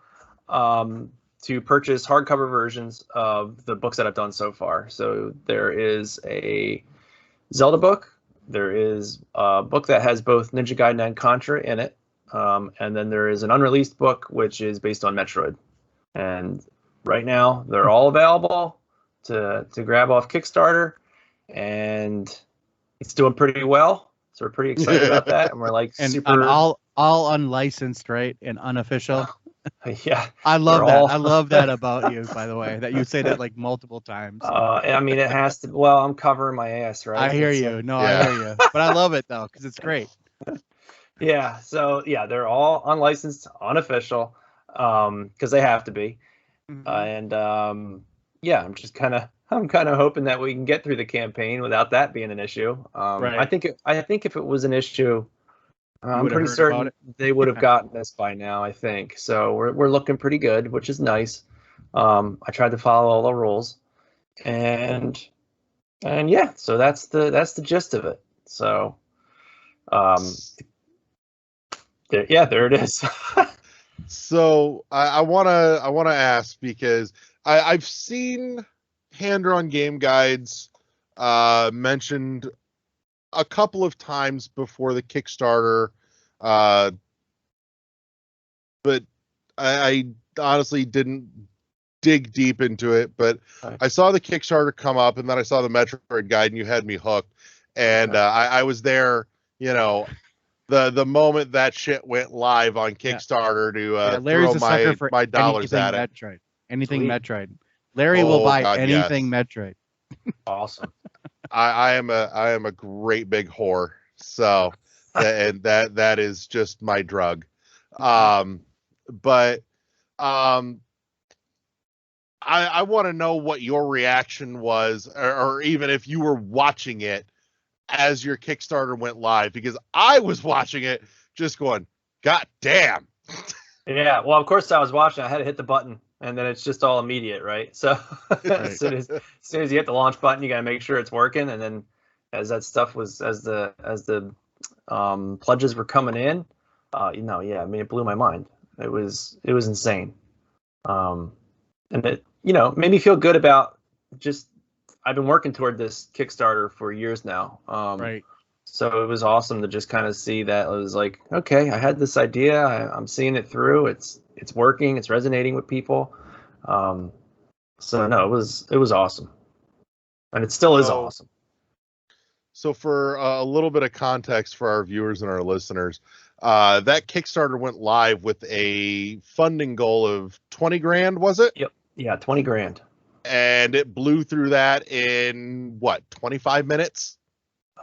to purchase hardcover versions of the books that I've done so far. So there is a Zelda book. There is a book that has both Ninja Gaiden and Contra in it. And then there is an unreleased book, which is based on Metroid. And right now they're all available to grab off Kickstarter, and it's doing pretty well. So we're pretty excited about that. And we're like super all unlicensed, right? And unofficial. Yeah. I love that. all- I love that about you, by the way, that you say that like multiple times. I mean, it has to. Well, I'm covering my ass, right? I hear It's you. like- No, Yeah. I hear you. But I love it though, because it's great. Yeah. So yeah, they're all unlicensed, unofficial, because they have to be. And yeah, I'm kind of hoping that we can get through the campaign without that being an issue. Right. I think if it was an issue, I'm would've pretty heard about certain it. they would have Yeah. gotten this by now. I think so. We're looking pretty good, which is nice. I tried to follow all the rules, and yeah, so that's the gist of it. So, there it is. So I wanna ask, because I've seen Hand Drawn Game Guides mentioned a couple of times before the Kickstarter, but I honestly didn't dig deep into it. But Right. I saw the Kickstarter come up, and then I saw the Metroid guide, and you had me hooked. And I was there, you know, the moment that shit went live on Kickstarter to Larry's throw a sucker for my dollars anything at it. Metroid. Anything Sweet. Metroid. Larry will Oh, buy God, anything yes. Metroid. Awesome. I am a great big whore. So and that is just my drug. But I want to know what your reaction was, or even if you were watching it as your Kickstarter went live, because I was watching it just going, God damn. Yeah, well, of course I was watching. I had to hit the button, and then it's just all immediate, right? So as soon as you hit the launch button, you got to make sure it's working. And then as that stuff was, as the pledges were coming in, yeah, I mean, it blew my mind. It was insane, and it made me feel good about just. I've been working toward this Kickstarter for years now. Right. So it was awesome to just kind of see that it was like, okay, I had this idea, I'm seeing it through. It's working. It's resonating with people. So no, it was awesome, and it still is awesome. So for a little bit of context for our viewers and our listeners, that Kickstarter went live with a funding goal of 20 grand, was it? Yep. Yeah, 20 grand. And it blew through that in what, 25 minutes?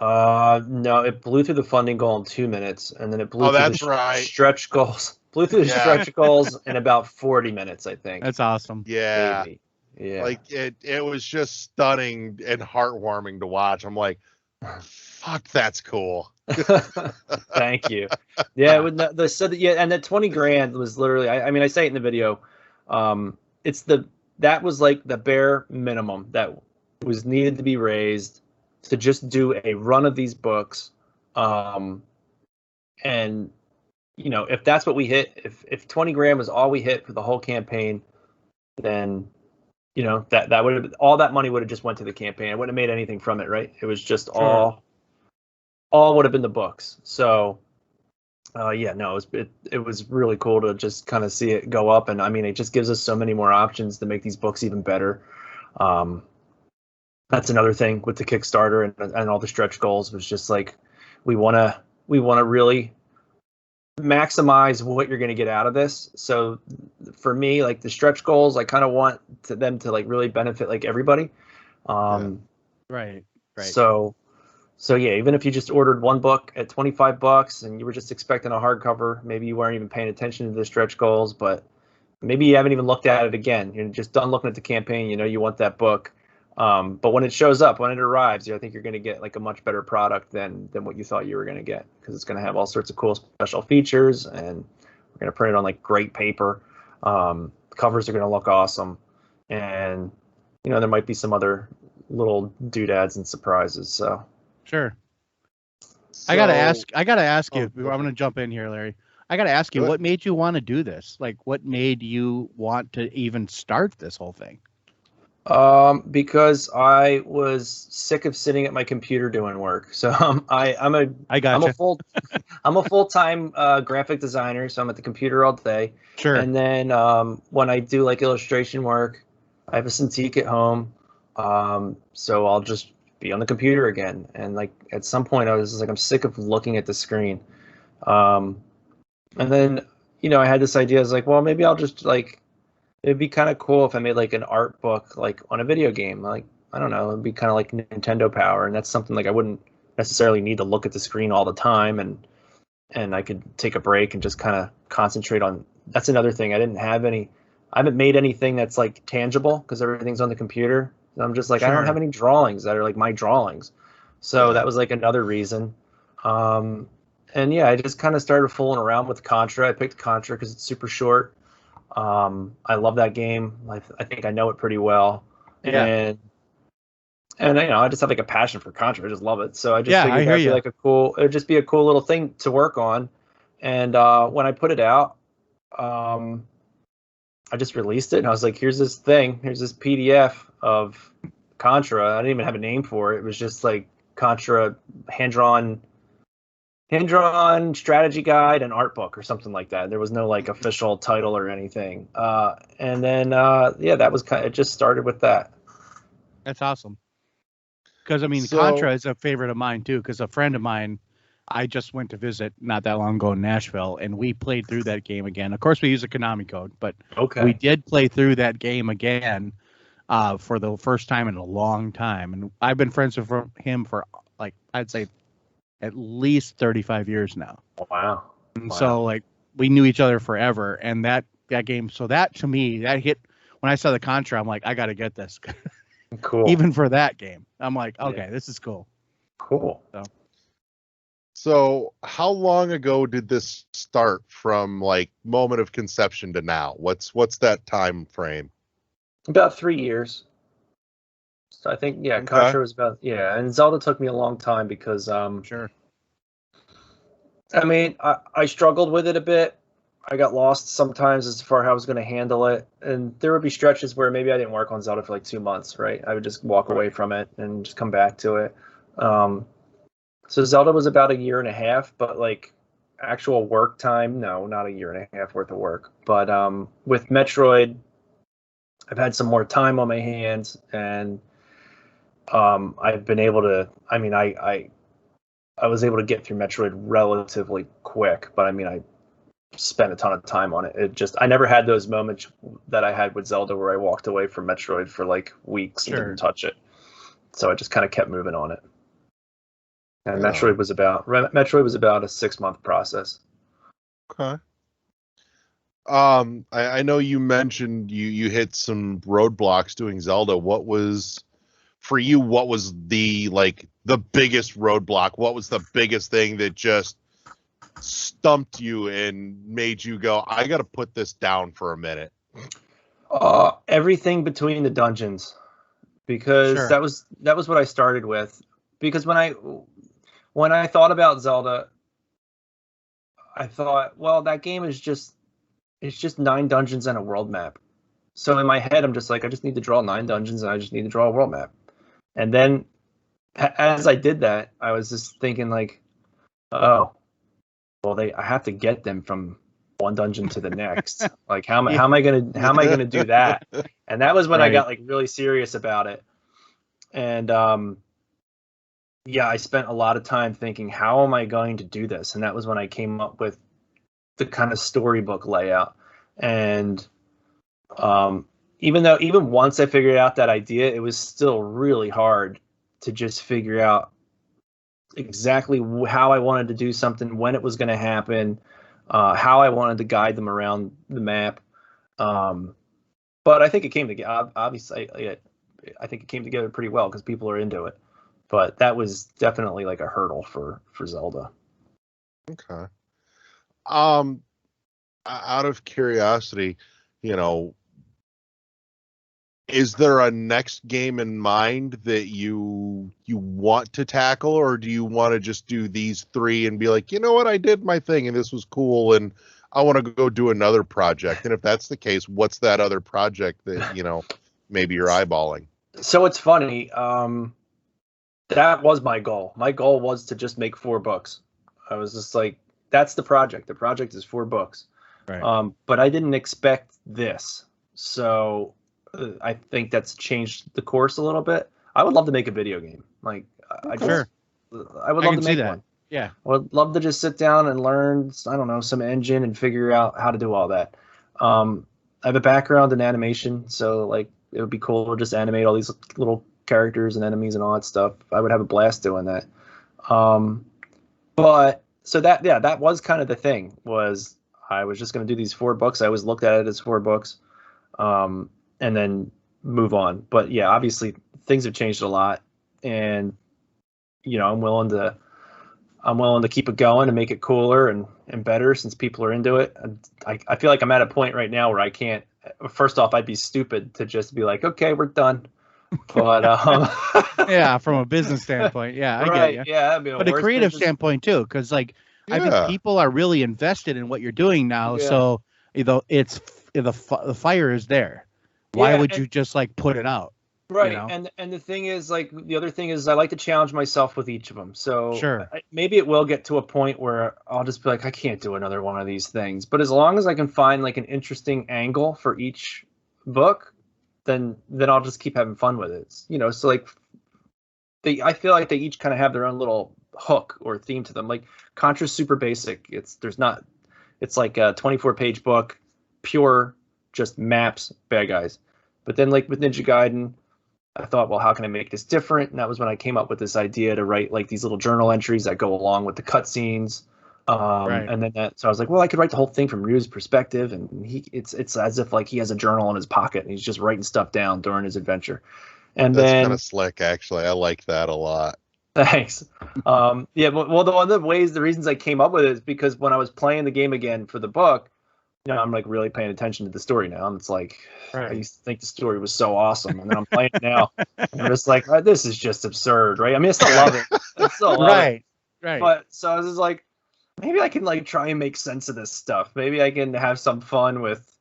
No, it blew through the funding goal in 2 minutes, and then it blew through that's the right. stretch goals Flew through the Yeah. stretch goals in about 40 minutes, I think. That's awesome. Yeah. Maybe. Yeah. Like it was just stunning and heartwarming to watch. I'm like, fuck, that's cool. Thank you. Yeah, with and that 20 grand was literally, I mean, I say it in the video. That was like the bare minimum that was needed to be raised to just do a run of these books. And if that's what we hit, if 20 grand was all we hit for the whole campaign, then that would have, all that money would have just went to the campaign. I wouldn't have made anything from it, right? It was just all would have been the books. So it was really cool to just kind of see it go up. And I mean, it just gives us so many more options to make these books even better. That's another thing with the Kickstarter and all the stretch goals, was just like, we want to really maximize what you're going to get out of this. So for me, like the stretch goals, I kind of want them to like really benefit like everybody. Right. So yeah, even if you just ordered one book at $25 and you were just expecting a hardcover, maybe you weren't even paying attention to the stretch goals, but maybe you haven't even looked at it again. You're just done looking at the campaign. You want that book. But when it shows up, when it arrives, I think you're going to get like a much better product than what you thought you were going to get, because it's going to have all sorts of cool special features, and we're going to print it on like great paper. Covers are going to look awesome, and there might be some other little doodads and surprises. So sure. I gotta ask you. Oh, I'm going to jump in here, Larry. I gotta ask you, what made you want to do this? Like, what made you want to even start this whole thing? Because I was sick of sitting at my computer doing work. So I'm a full-time graphic designer. So I'm at the computer all day. Sure. And then when I do like illustration work, I have a Cintiq at home. So I'll just be on the computer again. And like at some point I was just like, I'm sick of looking at the screen. And then I had this idea. I was like, well, maybe I'll just like, it'd be kind of cool if I made like an art book like on a video game. Like, I don't know, it'd be kind of like Nintendo Power, and that's something like I wouldn't necessarily need to look at the screen all the time, and I could take a break and just kind of concentrate on. That's another thing. I haven't made anything that's like tangible because everything's on the computer. And I'm just like, I don't have any drawings that are like my drawings. So that was like another reason. And yeah, I just kind of started fooling around with Contra. I picked Contra because it's super short. I love that game. I think I know it pretty well. Yeah. And I just have like a passion for Contra. I just love it. So I just figured that'd be like it'd just be a cool little thing to work on. And when I put it out, I just released it, and I was like, here's this PDF of Contra. I didn't even have a name for it. It was just like Contra hand-drawn strategy guide and art book or something like that. There was no like official title or anything. And then that was it just started with that. That's awesome. Because I mean, Contra is a favorite of mine too. Because a friend of mine, I just went to visit not that long ago in Nashville, and we played through that game again. Of course, we use a Konami code, but we did play through that game again for the first time in a long time. And I've been friends with him for like, I'd say, at least 35 years now. Wow. And so like we knew each other forever, and that game, so that to me, that hit when I saw the Contra, I'm like, I got to get this. Cool. Even for that game. I'm like, okay, this is cool. Cool. So how long ago did this start from like moment of conception to now? What's that time frame? About 3 years. So I think, Contra was about, and Zelda took me a long time because, sure. I mean, I struggled with it a bit. I got lost sometimes as far as how I was going to handle it. And there would be stretches where maybe I didn't work on Zelda for like 2 months, right? I would just walk away from it and just come back to it. So Zelda was about 1.5 years, but like actual work time, no, not 1.5 years worth of work. But with Metroid, I've had some more time on my hands, and I've been able to, I mean, I was able to get through Metroid relatively quick, but I mean, I spent a ton of time on it. I never had those moments that I had with Zelda where I walked away from Metroid for like weeks and didn't touch it. So I just kind of kept moving on it. And Metroid was about a 6-month process. Okay. I know you mentioned you hit some roadblocks doing Zelda. What was for you? What was the biggest roadblock? What was the biggest thing that just stumped you and made you go, I got to put this down for a minute? Everything between the dungeons, because Sure. that was what I started with. Because when I thought about Zelda, I thought, well, that game is just it's just 9 dungeons and a world map. So in my head, I'm just like, I just need to draw 9 dungeons and I just need to draw a world map. And then as I did that, I was just thinking like, oh, well, I have to get them from one dungeon to the next. Like, how am I gonna do that? And that was when I got like really serious about it. And yeah, I spent a lot of time thinking, how am I going to do this? And that was when I came up with the kind of storybook layout. And even once I figured out that idea, it was still really hard to just figure out exactly how I wanted to do something, when it was going to happen, how I wanted to guide them around the map. But I think it came together. Obviously, I think it came together pretty well because people are into it. But that was definitely like a hurdle for Zelda. Okay. Out of curiosity, you know, is there a next game in mind that you want to tackle, or do you want to just do these 3 and be like, you know what, I did my thing and this was cool and I want to go do another project? And if that's the case, what's that other project that, maybe you're eyeballing? So it's funny. That was my goal. My goal was to just make 4 books. I was just like, that's the project. The project is 4 books. Right. But I didn't expect this. So I think that's changed the course a little bit. I would love to make a video game. Like, I would love to make one. Yeah. I would love to just sit down and learn, I don't know, some engine and figure out how to do all that. I have a background in animation, so like it would be cool to just animate all these little characters and enemies and all that stuff. I would have a blast doing that. But so that was kind of the thing, was I was just going to do these 4 books. I always looked at it as 4 books, and then move on. But yeah, obviously things have changed a lot, and I'm willing to keep it going and make it cooler and better since people are into it. And I feel like I'm at a point right now where I can't. First off, I'd be stupid to just be like, okay, we're done. But yeah, from a business standpoint, yeah, I get you. Yeah, but a creative standpoint too, because I think people are really invested in what you're doing now. Yeah. So it's the fire is there. Why would you just like put it out? Right. And the thing is, like, the other thing is I like to challenge myself with each of them. So sure, maybe it will get to a point where I'll just be like, I can't do another one of these things. But as long as I can find like an interesting angle for each book, then I'll just keep having fun with it. So like I feel like they each kind of have their own little hook or theme to them. Like Contra's super basic. It's like a 24-page book, pure, just maps, bad guys. But then like with Ninja Gaiden, I thought, well, how can I make this different? And that was when I came up with this idea to write like these little journal entries that go along with the cutscenes. Right. And then so I was like, well, I could write the whole thing from Ryu's perspective, and it's as if like he has a journal in his pocket and he's just writing stuff down during his adventure. And that's then kind of slick, actually. I like that a lot. Thanks. Yeah, well, one of the reasons I came up with it is because when I was playing the game again for the book, I'm like really paying attention to the story now, and it's like I used to think the story was so awesome, and then I'm playing it now, and I'm just like, this is just absurd, right? I mean, I still love it. I still love it. Right. But so I was just like, maybe I can like try and make sense of this stuff. Maybe I can have some fun with.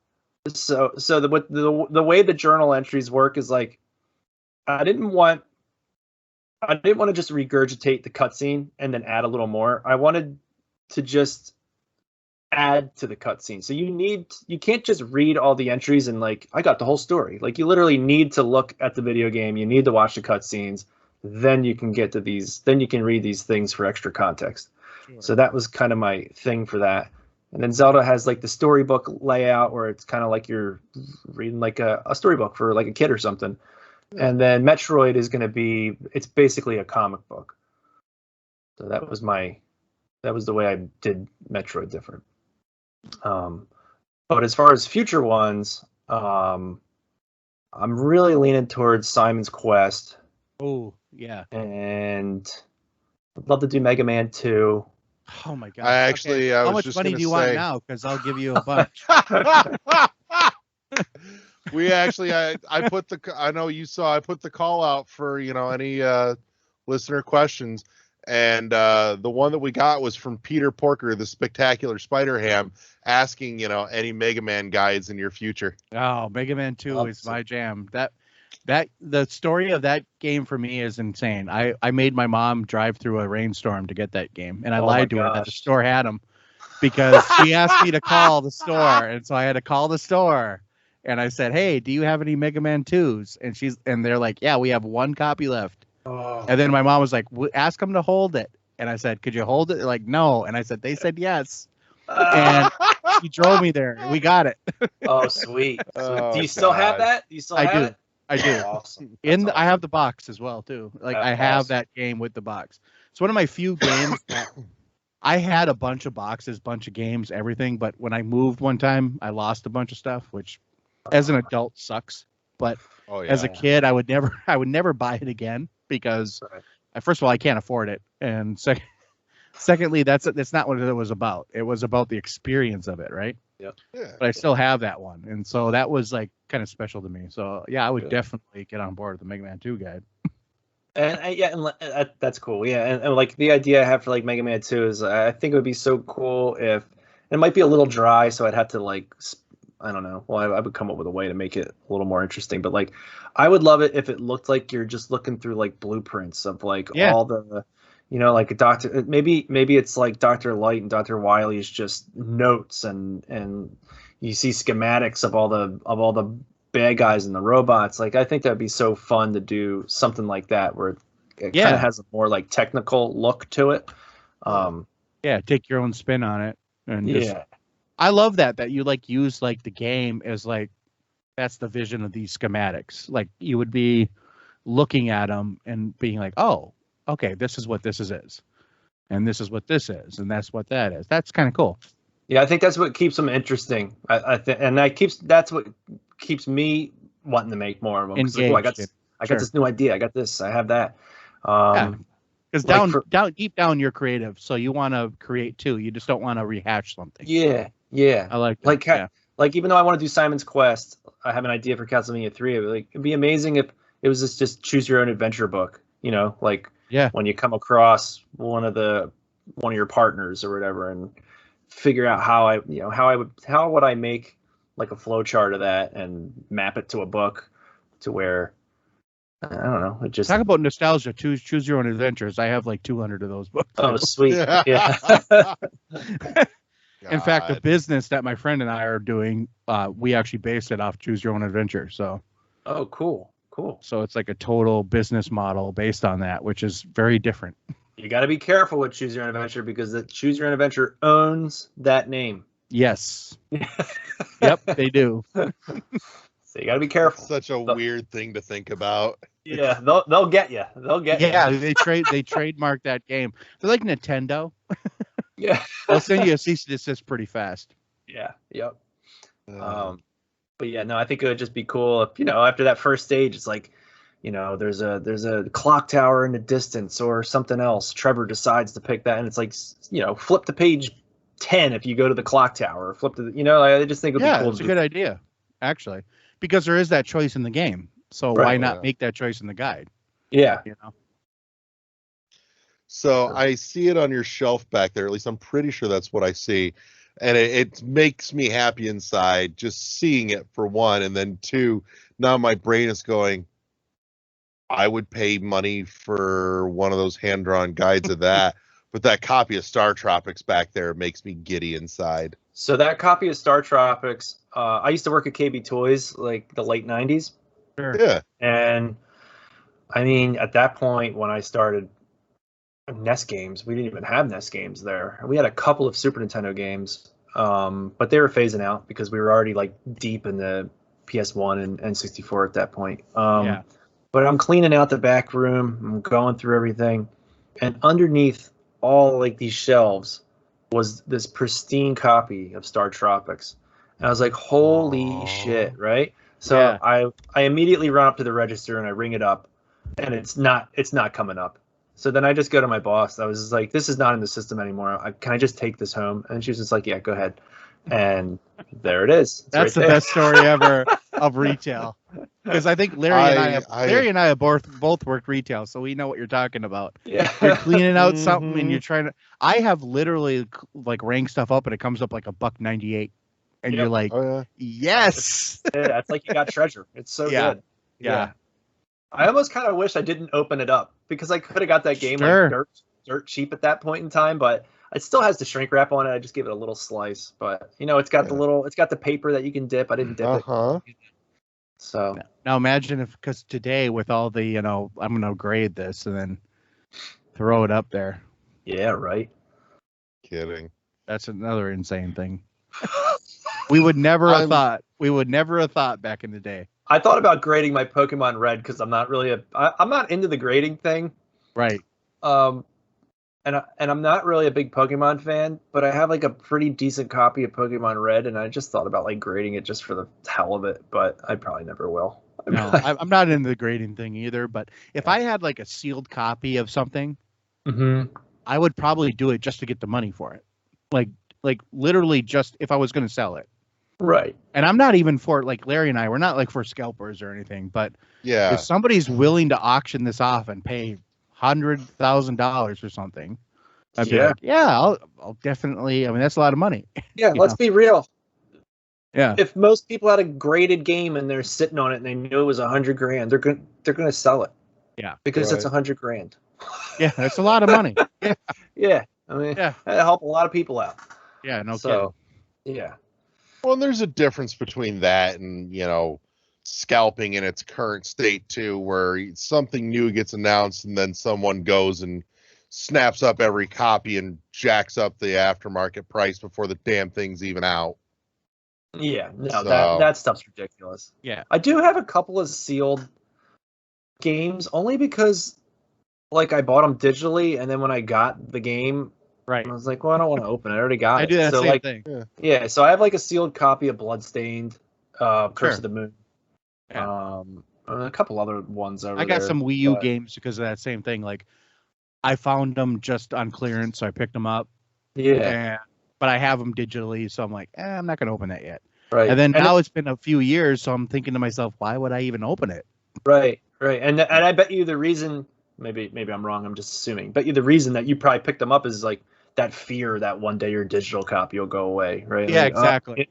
So the way the journal entries work is like, I didn't want to just regurgitate the cutscene and then add a little more. I wanted to just add to the cutscene. So you can't just read all the entries and like, I got the whole story. Like you literally need to look at the video game. You need to watch the cutscenes. Then you can get to these. Then you can read these things for extra context. Sure. So that was kind of my thing for that. And then Zelda has like the storybook layout where it's kind of like you're reading like a storybook for like a kid or something. And then Metroid is going to be, it's basically a comic book. So that was the way I did Metroid different. But as far as future ones, I'm really leaning towards Simon's Quest. Oh, yeah. And I'd love to do Mega Man 2. Oh my god. I How was much just money gonna do you want say- now? Because I'll give you a bunch. We actually, I put the, I know you saw, I put the call out for, any listener questions. And the one that we got was from Peter Porker, the Spectacular Spider Ham, asking, any Mega Man guides in your future. Oh, Mega Man 2 Love is to. my jam. The story of that game for me is insane. I made my mom drive through a rainstorm to get that game, and I Oh my lied to her that the gosh. store had them because she asked me to call the store, and so I had to call the store, and I said, "Hey, do you have any Mega Man 2s?" And they're like, "Yeah, we have one copy left." Oh. And then my mom was like, "Ask them to hold it," and I said, "Could you hold it?" They're like, "No," and I said, "They said yes." And she drove me there. We got it. Oh, sweet. Oh, Do you still have God. that? Do you still I have do. it? I do. Awesome. I have the box as well too. Like I have Awesome. that game with the box. It's one of my few games that I had a bunch of boxes, bunch of games, everything. But when I moved one time, I lost a bunch of stuff, which as an adult sucks. But Oh, yeah. as a kid, I would never buy it again because first of all, I can't afford it, and secondly, that's not what it was about. It was about the experience of it, right? Yeah. But I still have that one, and so that was like kind of special to me. So yeah, I would Good. definitely get on board with the Mega Man 2 guide. And that's cool. Yeah, and like the idea I have for like Mega Man 2 is I think it would be so cool if it might be a little dry, so I'd have to like I don't know. Well, I would come up with a way to make it a little more interesting. But like, I would love it if it looked like you're just looking through like blueprints of like all the, like a doctor. Maybe it's like Dr. Light and Dr. Wily's just notes and you see schematics of all the bad guys and the robots. Like I think that'd be so fun to do something like that where it kind of has a more like technical look to it. Take your own spin on it and yeah. I love that you like use like the game as like that's the vision of these schematics. Like you would be looking at them and being like, oh, okay, this is what this is, and this is what this is, and that's what that is. That's kind of cool. Yeah, I think that's what keeps them interesting. I think, and that's what keeps me wanting to make more of them. Like, I got this new idea. I got this. I have that. Because deep down, you're creative, so you want to create too. You just don't want to rehash something. Yeah. I like that. Like even though I want to do Simon's Quest, I have an idea for Castlevania 3. It'd be amazing if it was just choose your own adventure book. When you come across one of your partners or whatever, and figure out how would I make like a flow chart of that and map it to a book to where I don't know. It just talk about nostalgia. Choose your own adventures. I have like 200 of those books. Oh, sweet. Yeah. In fact, the business that my friend and I are doing, we actually based it off Choose Your Own Adventure. So. Oh, cool. So it's like a total business model based on that, which is very different. You got to be careful with Choose Your Own Adventure because the Choose Your Own Adventure owns that name. Yes. Yep, they do. So you got to be careful. That's such a weird thing to think about. Yeah, they'll get you. They'll get you. Yeah, they trademark that game. They're like Nintendo. Yeah. They'll send you a cease and desist pretty fast. Yeah. Yep. But yeah, no, I think it would just be cool if, after that first stage, it's like, there's a clock tower in the distance or something else. Trevor decides to pick that, and it's like, flip to page 10 if you go to the clock tower. Or flip to I just think it would be cool. It's a good idea, actually, because there is that choice in the game. So why not make that choice in the guide? Yeah. So I see it on your shelf back there. At least I'm pretty sure that's what I see. And it makes me happy inside just seeing it, for one. And then two, now my brain is going, I would pay money for one of those hand-drawn guides of that. But that copy of Star Tropics back there makes me giddy inside. So that copy of Star Tropics, I used to work at KB Toys, like the late 90s. Sure. Yeah. And I mean, at that point when I started NES games, we didn't even have NES games there. We had a couple of Super Nintendo games, but they were phasing out because we were already like deep in the PS1 and N64 at that point. But I'm cleaning out the back room, I'm going through everything, and underneath all like these shelves was this pristine copy of Star Tropics. And I was like, holy shit, right? So I immediately run up to the register and I ring it up, and it's not coming up. So then I just go to my boss. I was just like, this is not in the system anymore. Can I just take this home? And she was just like, yeah, go ahead. And there it is. It's That's right the best story ever of retail. Because I think Larry and I have both worked retail, so we know what you're talking about. Yeah. You're cleaning out something and you're trying to. I have literally like rang stuff up and it comes up like $1.98, and you're like, yes. Yeah, it's like you got treasure. It's so good. Yeah. I almost kind of wish I didn't open it up because I could have got that game like dirt cheap at that point in time, but it still has the shrink wrap on it. I just give it a little slice, but it's got it's got the paper that you can dip. I didn't dip it. So now imagine because today with all the, I'm going to grade this and then throw it up there. Yeah, right. Kidding. That's another insane thing. We would never have thought. We would never have thought back in the day. I thought about grading my Pokemon Red because I'm not really I'm not into the grading thing. Right. And I'm not really a big Pokemon fan, but I have like a pretty decent copy of Pokemon Red, and I just thought about like grading it just for the hell of it, but I probably never will. No, I'm not into the grading thing either, but if I had like a sealed copy of something, I would probably do it just to get the money for it. Like literally just if I was going to sell it. Right. And I'm not even for, like Larry and I, we're not like for scalpers or anything, but if somebody's willing to auction this off and pay $100,000 or something, I'd be like, I'll definitely. I mean, that's a lot of money. Yeah, let's be real. Yeah. If most people had a graded game and they're sitting on it and they knew it was $100,000, they're gonna sell it. Yeah, because it's $100,000. Yeah, that's a lot of money. Yeah. Yeah, I mean, that help a lot of people out. Yeah, no kidding. Yeah. Well, there's a difference between that and scalping in its current state too, where something new gets announced and then someone goes and snaps up every copy and jacks up the aftermarket price before the damn thing's even out. Yeah, no, that stuff's ridiculous. Yeah. I do have a couple of sealed games only because like I bought them digitally and then when I got the game, right, I was like, well, I don't want to open it. I already got it. I do that same thing. Yeah, so I have like a sealed copy of Bloodstained, Curse of the Moon. Yeah. A couple other ones over there. I got some Wii U games because of that same thing. Like, I found them just on clearance, so I picked them up. Yeah. But I have them digitally, so I'm like, I'm not going to open that yet. Right. And then now it's been a few years, so I'm thinking to myself, why would I even open it? Right. And I bet you the reason, maybe I'm wrong, I'm just assuming, but the reason that you probably picked them up is like that fear that one day your digital copy will go away, right? Yeah, like, exactly.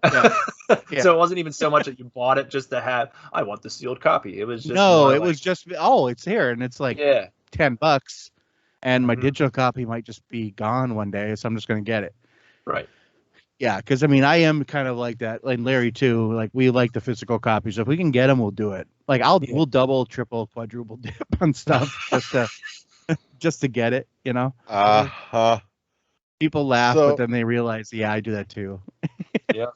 So it wasn't even so much that you bought it just to have, I want the sealed copy. It was just was just, it's here, and it's like $10, and my digital copy might just be gone one day, so I'm just going to get it. Right. Yeah, because I mean, I am kind of like that, like Larry too. Like we like the physical copies. If we can get them, we'll do it. Like we'll double, triple, quadruple dip on stuff just to get it. People laugh, but then they realize, I do that too. Yeah.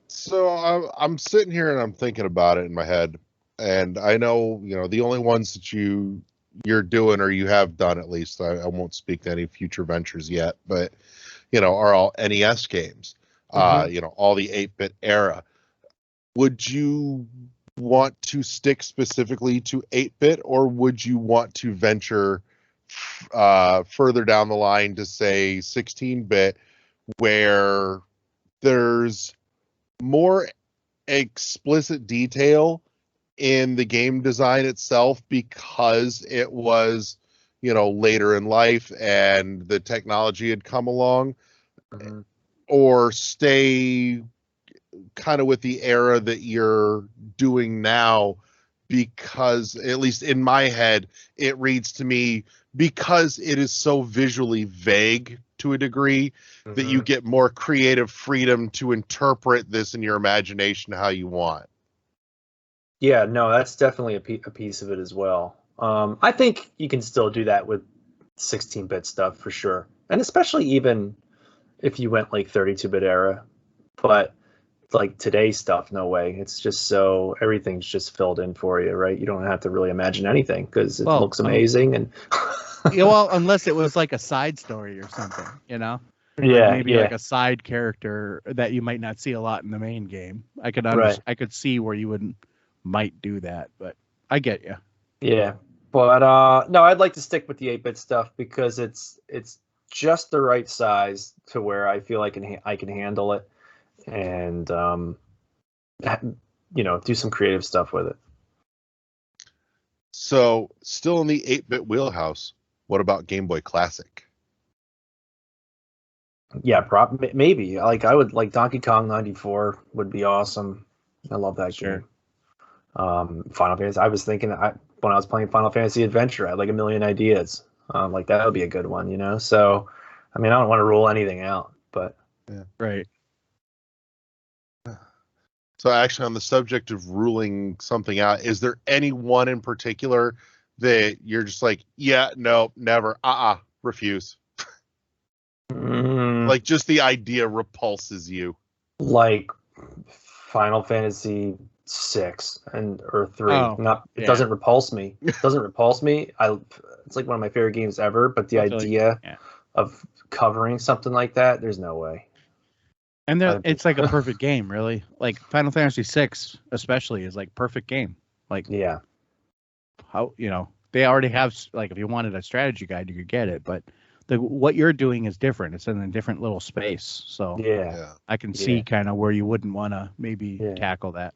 So I'm sitting here and I'm thinking about it in my head, and I know the only ones that you're doing or you have done at least. I won't speak to any future ventures yet, but are all NES games. All the 8-bit era. Would you want to stick specifically to 8-bit, or would you want to venture further down the line to say 16-bit, where there's more explicit detail in the game design itself because it was later in life and the technology had come along, or stay kind of with the era that you're doing now, because at least in my head it reads to me, because it is so visually vague to a degree, that you get more creative freedom to interpret this in your imagination how you want. Yeah, no, that's definitely a piece of it as well. I think you can still do that with 16-bit stuff for sure, and especially even if you went like 32-bit era. But like today's stuff, no way. It's just everything's just filled in for you, right? You don't have to really imagine anything because it looks amazing. And unless it was like a side story or something, Yeah, maybe yeah, like a side character that you might not see a lot in the main game. I could right. I could see where you wouldn't might do that, but I get you. Yeah, but no, I'd like to stick with the 8-bit stuff because it's just the right size to where I feel I can handle it, and do some creative stuff with it. So, still in the 8-bit wheelhouse, what about Game Boy Classic? Yeah, maybe like I would like Donkey Kong 94 would be awesome. I love that Sure. game. Final Fantasy. I was thinking when I was playing Final Fantasy Adventure, I had like a million ideas. Like that would be a good one, you know. So, I mean, I don't want to rule anything out, but Yeah. Right. So, actually, on the subject of ruling something out, is there any one in particular that you're just like, yeah, no, never, refuse? mm, Like, just the idea repulses you. like Final Fantasy 6 or 3. Oh, It yeah. doesn't repulse me. It doesn't repulse me. It's like one of my favorite games ever, but the I feel like- idea yeah. of covering something like that, there's no way. And it's like a perfect game, really. Like Final Fantasy VI, especially, is like perfect game. Like Yeah. how they already have like if you wanted a strategy guide, you could get it, but what you're doing is different. It's in a different little space, so Yeah. I can see kind of where you wouldn't want to maybe tackle that.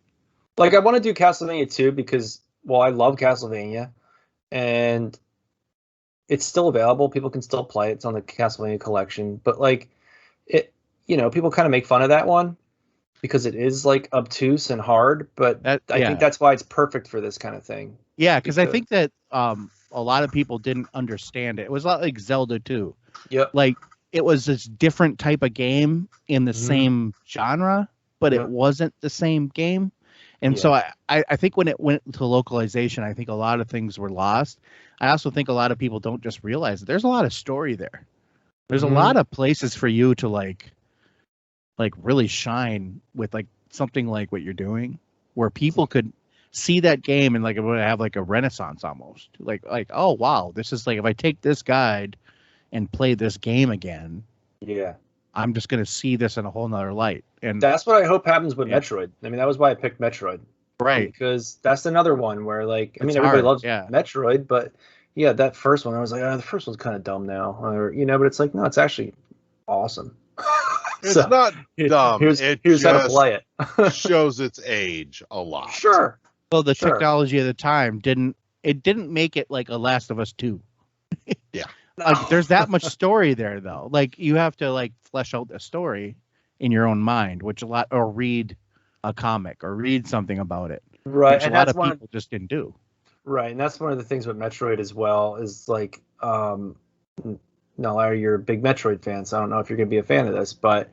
Like I want to do Castlevania 2 because I love Castlevania and it's still available. People can still play it. It's on the Castlevania collection, but like it, people kind of make fun of that one because it is like obtuse and hard, but I think that's why it's perfect for this kind of thing. Yeah, because I think that a lot of people didn't understand it. It was a lot like Zelda too. Yep. Like it was this different type of game in the same genre, but it wasn't the same game. And so I think when it went to localization, I think a lot of things were lost. I also think a lot of people don't just realize that there's a lot of story there. There's a lot of places for you to like really shine with like something like what you're doing, where people could see that game and like it would have like a renaissance almost. Like oh wow, this is like if I take this guide and play this game again, I'm just gonna see this in a whole nother light. And that's what I hope happens with Metroid. I mean, that was why I picked Metroid. Right. Because that's another one where like everybody loves Metroid, but that first one I was like, the first one's kind of dumb now. Or but it's like, no, it's actually awesome. It's not dumb. Here's how to play it. Shows its age a lot. Sure. Well, the technology of the time didn't make it like a Last of Us 2. Yeah. Like there's that much story there though. Like you have to like flesh out the story in your own mind, or read a comic or read something about it. Right. Which and a lot of people just didn't do. Right. And that's one of the things with Metroid as well is like now, Larry, you're a big Metroid fan, so I don't know if you're going to be a fan of this, but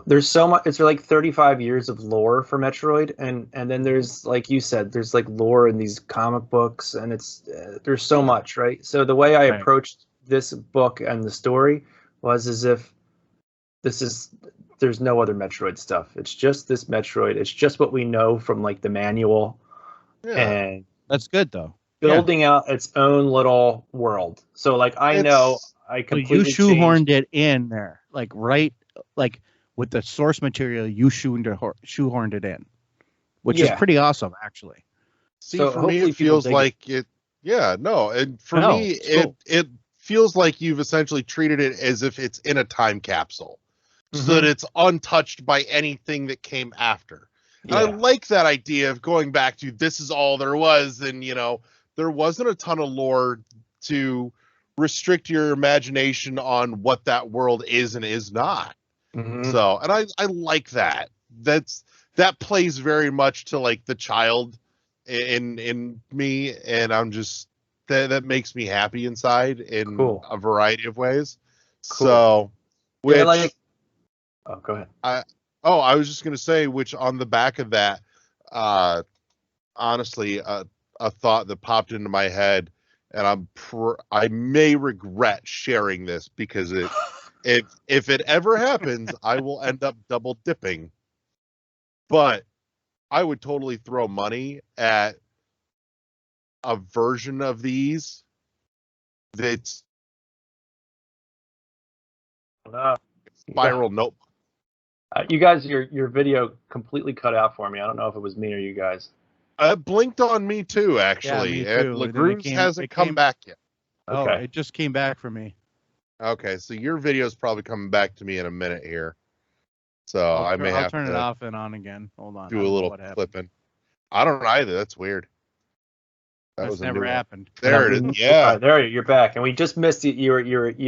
there's so much. It's like 35 years of lore for Metroid, and then there's like you said, there's like lore in these comic books, and there's so much, right? So the way I approached this book and the story was as if there's no other Metroid stuff. It's just this Metroid. It's just what we know from like the manual, and that's good though. Building out its own little world. So like I completely you shoehorned it in there, like with the source material, you shoehorned it in, which is pretty awesome, actually. See, so for me, it feels like it. Yeah, no, and for me, it feels like you've essentially treated it as if it's in a time capsule, so that it's untouched by anything that came after. And I like that idea of going back to this is all there was, and there wasn't a ton of lore to restrict your imagination on what that world is and is not. So, and I like that. That plays very much to like the child in me, and I'm just that makes me happy inside in a variety of ways. So, which oh, go ahead. I was just gonna say, which on the back of that, honestly, a thought that popped into my head, and I may regret sharing this because if it ever happens, I will end up double dipping. But I would totally throw money at a version of these that's spiral notebook. You guys, your video completely cut out for me. I don't know if it was me or you guys. It blinked on me too, actually. Yeah, me too. And LaGrooves hasn't come back yet. Oh, Okay. it just came back for me. Okay, so your video's probably coming back to me in a minute here. So I'll have turn to it off and on again. Hold on. do a little clipping. I don't know either. That's weird. That's never happened. There it is. Yeah. There you're back, and we just missed it. You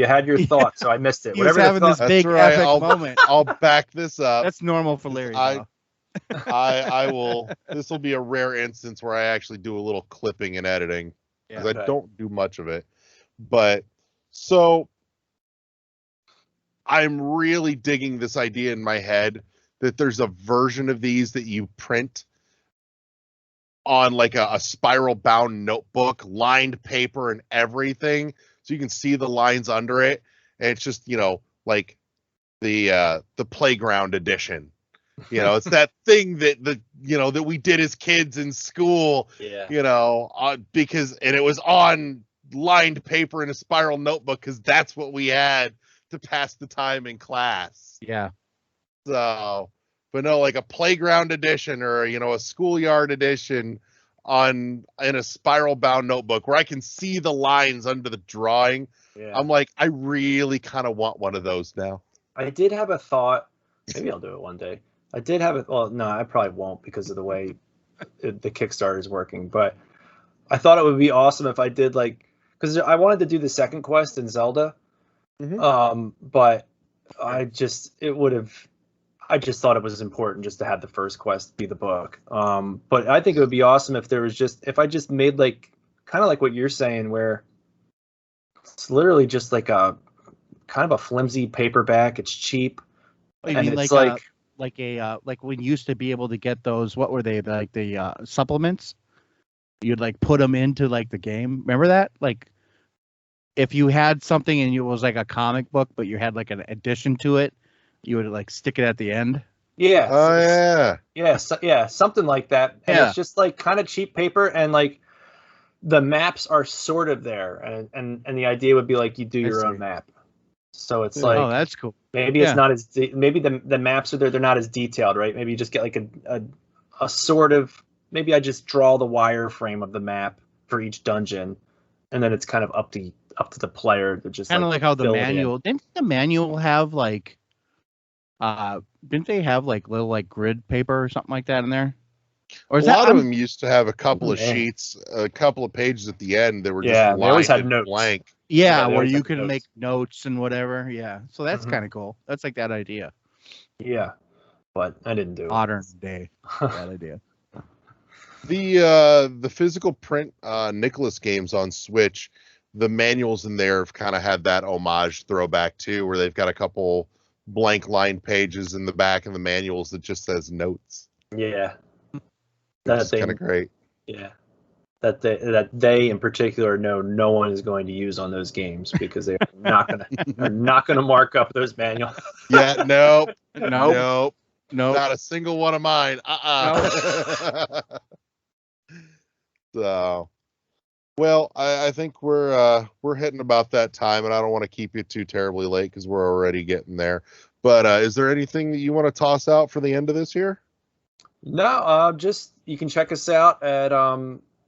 had your thought, so I missed it. He was having this big epic moment. I'll back this up. That's normal for Larry. I will. This will be a rare instance where I actually do a little clipping and editing because I don't do much of it. But so I'm really digging this idea in my head that there's a version of these that you print on like a spiral bound notebook, lined paper and everything, so you can see the lines under it, and it's just, you know, like the playground edition. You know, it's that thing that we did as kids in school. Yeah. You know, because it was on lined paper in a spiral notebook because that's what we had to pass the time in class. Yeah. So, but no, like a playground edition or, you know, a schoolyard edition in a spiral bound notebook where I can see the lines under the drawing. Yeah. I'm like, I really kind of want one of those now. I did have a thought. Maybe I'll do it one day. I did have it. Well, no, I probably won't because of the way the Kickstarter is working. But I thought it would be awesome if I did, like, because I wanted to do the second quest in Zelda. Mm-hmm. But I just thought it was important just to have the first quest be the book. But I think it would be awesome if I just made like kind of like what you're saying, where it's literally just like a kind of a flimsy paperback. It's cheap. You mean it's like when you used to be able to get those, what were they, like the supplements? You'd like put them into like the game. Remember that? Like if you had something and it was like a comic book, but you had like an addition to it, you would like stick it at the end. Yeah. Oh yeah. Yeah, something like that. And it's just like kind of cheap paper, and like the maps are sort of there, and the idea would be like you do your own map. So it's like, oh, that's cool. Maybe it's not as maybe the maps are there. They're not as detailed, right? Maybe you just get like a sort of, maybe I just draw the wireframe of the map for each dungeon, and then it's kind of up to the player to just kind of like how the manual. Didn't the manual have like, didn't they have like little like grid paper or something like that in there? Or a lot of them used to have a couple of sheets, a couple of pages at the end that were just always had notes. blank. Yeah, where you can make notes and whatever. Yeah, so that's kind of cool. That's like that idea. Yeah, but I didn't do modern day that idea. The physical print Nicholas games on Switch, the manuals in there have kind of had that homage throwback too, where they've got a couple blank line pages in the back of the manuals that just says notes. Yeah, that's kind of great. Yeah. That they in particular know no one is going to use on those games because they're not gonna mark up those manuals. Yeah, nope, nope, not a single one of mine. So, well, I think we're hitting about that time, and I don't want to keep you too terribly late because we're already getting there. But is there anything that you want to toss out for the end of this here? No, just you can check us out at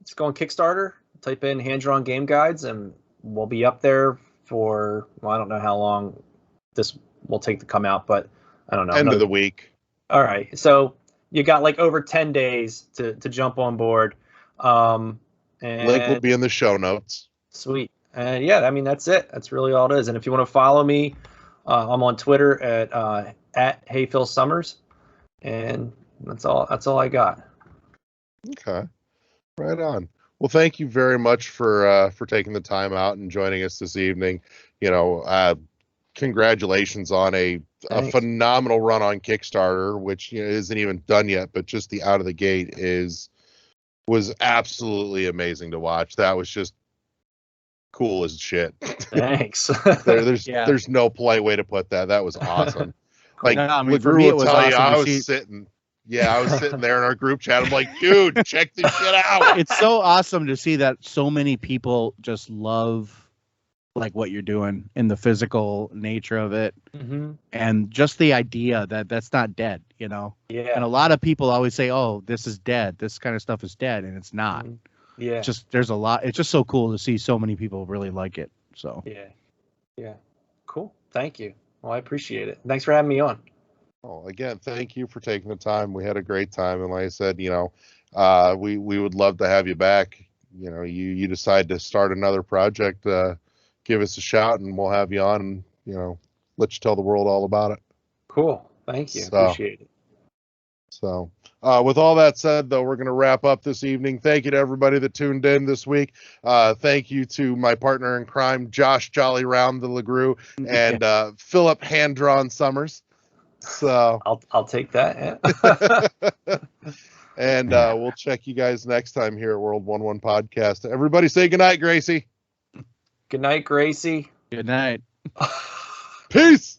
just go on Kickstarter, type in Hand Drawn Game Guides, and we'll be up there for, well, I don't know how long this will take to come out, but I don't know. End of the week. All right. So you got like over 10 days to jump on board. And link will be in the show notes. Sweet. And yeah, I mean, that's it. That's really all it is. And if you want to follow me, I'm on Twitter at HeyPhilSummers, and that's all I got. Okay. Right on. Well, thank you very much for taking the time out and joining us this evening. You know, congratulations on a phenomenal run on Kickstarter, which isn't even done yet, but just the out of the gate was absolutely amazing to watch. That was just cool as shit. Thanks. There's no polite way to put that. That was awesome. Like, no, I mean, for me, it was awesome. I was sitting there in our group chat. I'm like, dude, check this shit out. It's so awesome to see that so many people just love like what you're doing in the physical nature of it, Mm-hmm. and just the idea that that's not dead, you know. Yeah. And a lot of people always say, "Oh, this is dead. This kind of stuff is dead," and it's not. Mhm. Yeah. It's just there's a lot. It's just so cool to see so many people really like it. So Yeah. Yeah. Cool. Thank you. Well, I appreciate it. Thanks for having me on. Oh, again, thank you for taking the time. We had a great time, and like I said, we would love to have you back. You decide to start another project, give us a shout, and we'll have you on, and let you tell the world all about it. Cool. Thank you. So, Appreciate it. So, with all that said, though, we're going to wrap up this evening. Thank you to everybody that tuned in this week. Thank you to my partner in crime, Josh Jolly Round the LeGroux, and Philip Hand Drawn Summers. So I'll take that. Yeah. And we'll check you guys next time here at World 1-1 Podcast. Everybody say goodnight, Gracie. Good night, Gracie. good night. Peace.